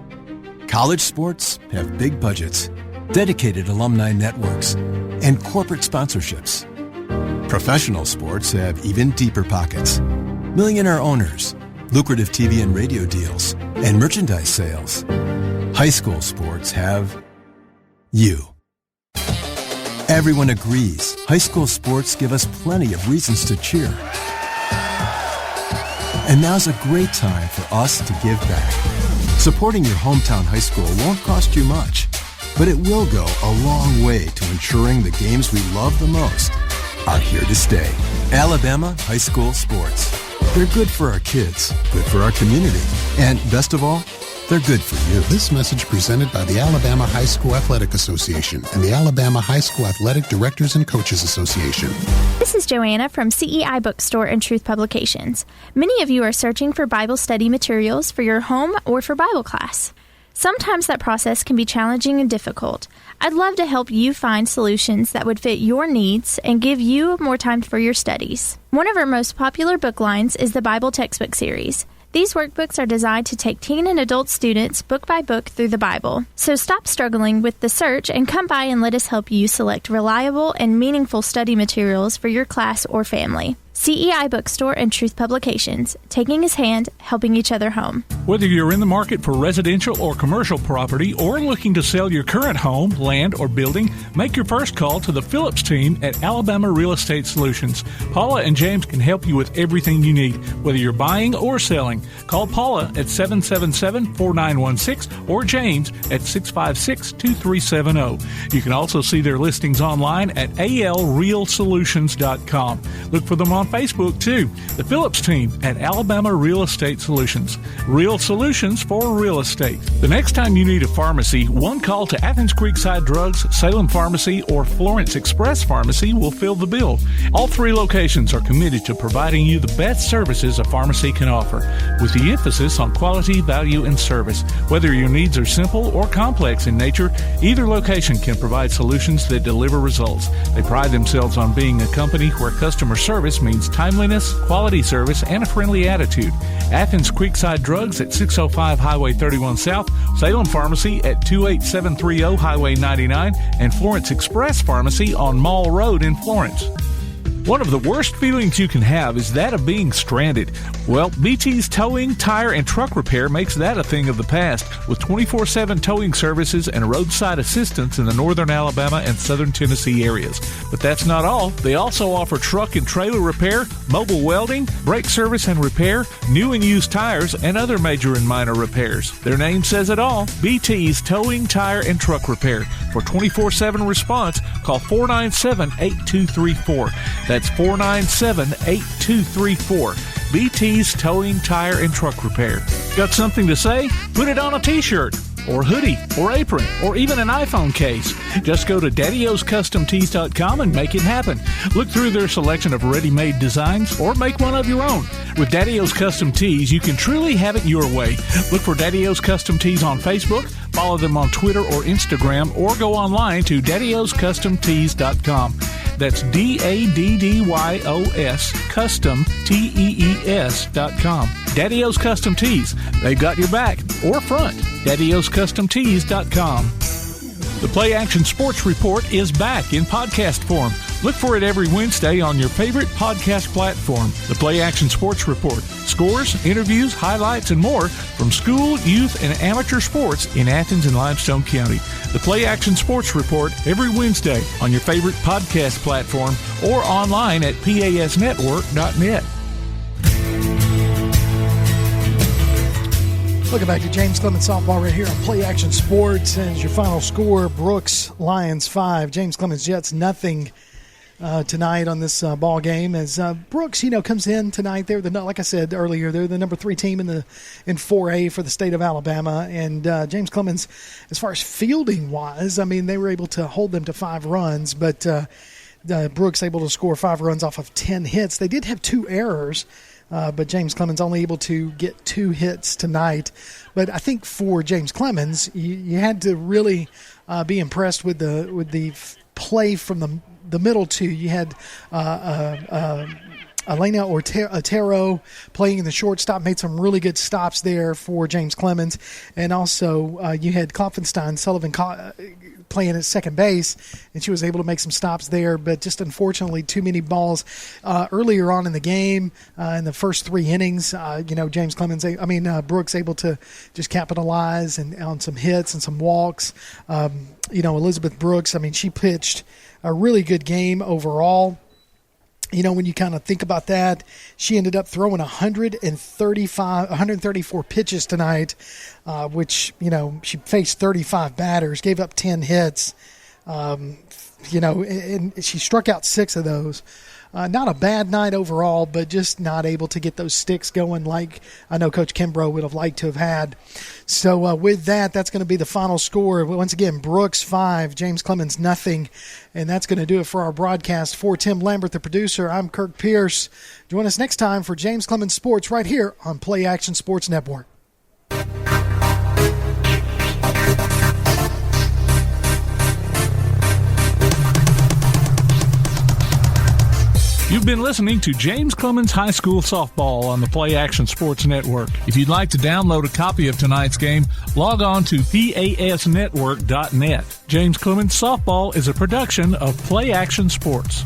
College sports have big budgets, dedicated alumni networks, and corporate sponsorships. Professional sports have even deeper pockets. Millionaire owners, lucrative TV and radio deals, and merchandise sales. High school sports have you. Everyone agrees high school sports give us plenty of reasons to cheer. And now's a great time for us to give back. Supporting your hometown high school won't cost you much. but it will go a long way to ensuring the games we love the most are here to stay. Alabama High School Sports. They're good for our kids, good for our community, and best of all, they're good for you. This message presented by the Alabama High School Athletic Association and the Alabama High School Athletic Directors and Coaches Association. This is Joanna from CEI Bookstore and Truth Publications. Many of you are searching for Bible study materials for your home or for Bible class. Sometimes that process can be challenging and difficult. I'd love to help you find solutions that would fit your needs and give you more time for your studies. One of our most popular book lines is the Bible Textbook Series. These workbooks are designed to take teen and adult students book by book through the Bible. So stop struggling with the search and come by and let us help you select reliable and meaningful study materials for your class or family. CEI Bookstore and Truth Publications, taking his hand, helping each other home. Whether you're in the market for residential or commercial property or looking to sell your current home, land, or building, make your first call to the Phillips team at Alabama Real Estate Solutions. Paula and James can help you with everything you need, whether you're buying or selling. Call Paula at 777-4916 or James at 656-2370. You can also see their listings online at alrealsolutions.com. Look for them on Facebook, too. The Phillips team at Alabama Real Estate Solutions. Real solutions for real estate. The next time you need a pharmacy, one call to Athens Creekside Drugs, Salem Pharmacy, or Florence Express Pharmacy will fill the bill. All three locations are committed to providing you the best services a pharmacy can offer, with the emphasis on quality, value, and service. Whether your needs are simple or complex in nature, either location can provide solutions that deliver results. They pride themselves on being a company where customer service means timeliness, quality service, and a friendly attitude. Athens Creekside Drugs at 605 Highway 31 South, Salem Pharmacy at 28730 Highway 99, and Florence Express Pharmacy on Mall Road in Florence. One of the worst feelings you can have is that of being stranded. Well, BT's Towing, Tire, and Truck Repair makes that a thing of the past, with 24/7 towing services and roadside assistance in the northern Alabama and southern Tennessee areas. But that's not all. They also offer truck and trailer repair, mobile welding, brake service and repair, new and used tires, and other major and minor repairs. Their name says it all, BT's Towing, Tire, and Truck Repair. For 24/7 response, call 497-8234. That's 497-8234. BT's Towing, Tire, and Truck Repair. Got something to say? Put it on a t-shirt, or hoodie, or apron, or even an iPhone case. Just go to daddyoscustomtees.com and make it happen. Look through their selection of ready-made designs, or make one of your own. With Daddy O's Custom Tees, you can truly have it your way. Look for Daddy O's Custom Tees on Facebook, follow them on Twitter or Instagram, or go online to daddyoscustomtees.com. That's DADDYOS Custom TEES.com. Daddy O's Custom Tees. They've got your back or front. DaddyOsCustomTees.com. The Play Action Sports Report is back in podcast form. Look for it every Wednesday on your favorite podcast platform. The Play Action Sports Report. Scores, interviews, highlights, and more from school, youth, and amateur sports in Athens and Limestone County. The Play Action Sports Report every Wednesday on your favorite podcast platform or online at pasnetwork.net. Welcome back to James Clemens Softball right here on Play Action Sports. And your final score, Brooks Lions 5, James Clemens Jets nothing tonight on this ball game. As Brooks, comes in tonight. They're like I said earlier, they're the number 3 team in 4A for the state of Alabama. And James Clemens, as far as fielding wise, they were able to hold them to 5 runs, but Brooks able to score 5 runs off of 10 hits. They did have 2 errors. But James Clemens only able to get 2 hits tonight. But I think for James Clemens, you had to really be impressed with the play from the middle 2. You had Elena Otero playing in the shortstop, made some really good stops there for James Clemens. And also you had Klopfenstein Sullivan playing at second base, and she was able to make some stops there, but just unfortunately too many balls earlier on in the game. In the first 3 innings, James Clemens, Brooks able to just capitalize and on some hits and some walks. Elizabeth Brooks, she pitched a really good game overall. when you kind of think about that, she ended up throwing 134 pitches tonight, which, she faced 35 batters, gave up 10 hits, and she struck out 6 of those. Not a bad night overall, but just not able to get those sticks going like I know Coach Kimbrough would have liked to have had. So with that, that's going to be the final score. Once again, Brooks 5, James Clemens nothing. And that's going to do it for our broadcast. For Tim Lambert, the producer, I'm Kirk Pierce. Join us next time for James Clemens Sports right here on Play Action Sports Network. You've been listening to James Clemens High School Softball on the Play Action Sports Network. If you'd like to download a copy of tonight's game, log on to pasnetwork.net. James Clemens Softball is a production of Play Action Sports.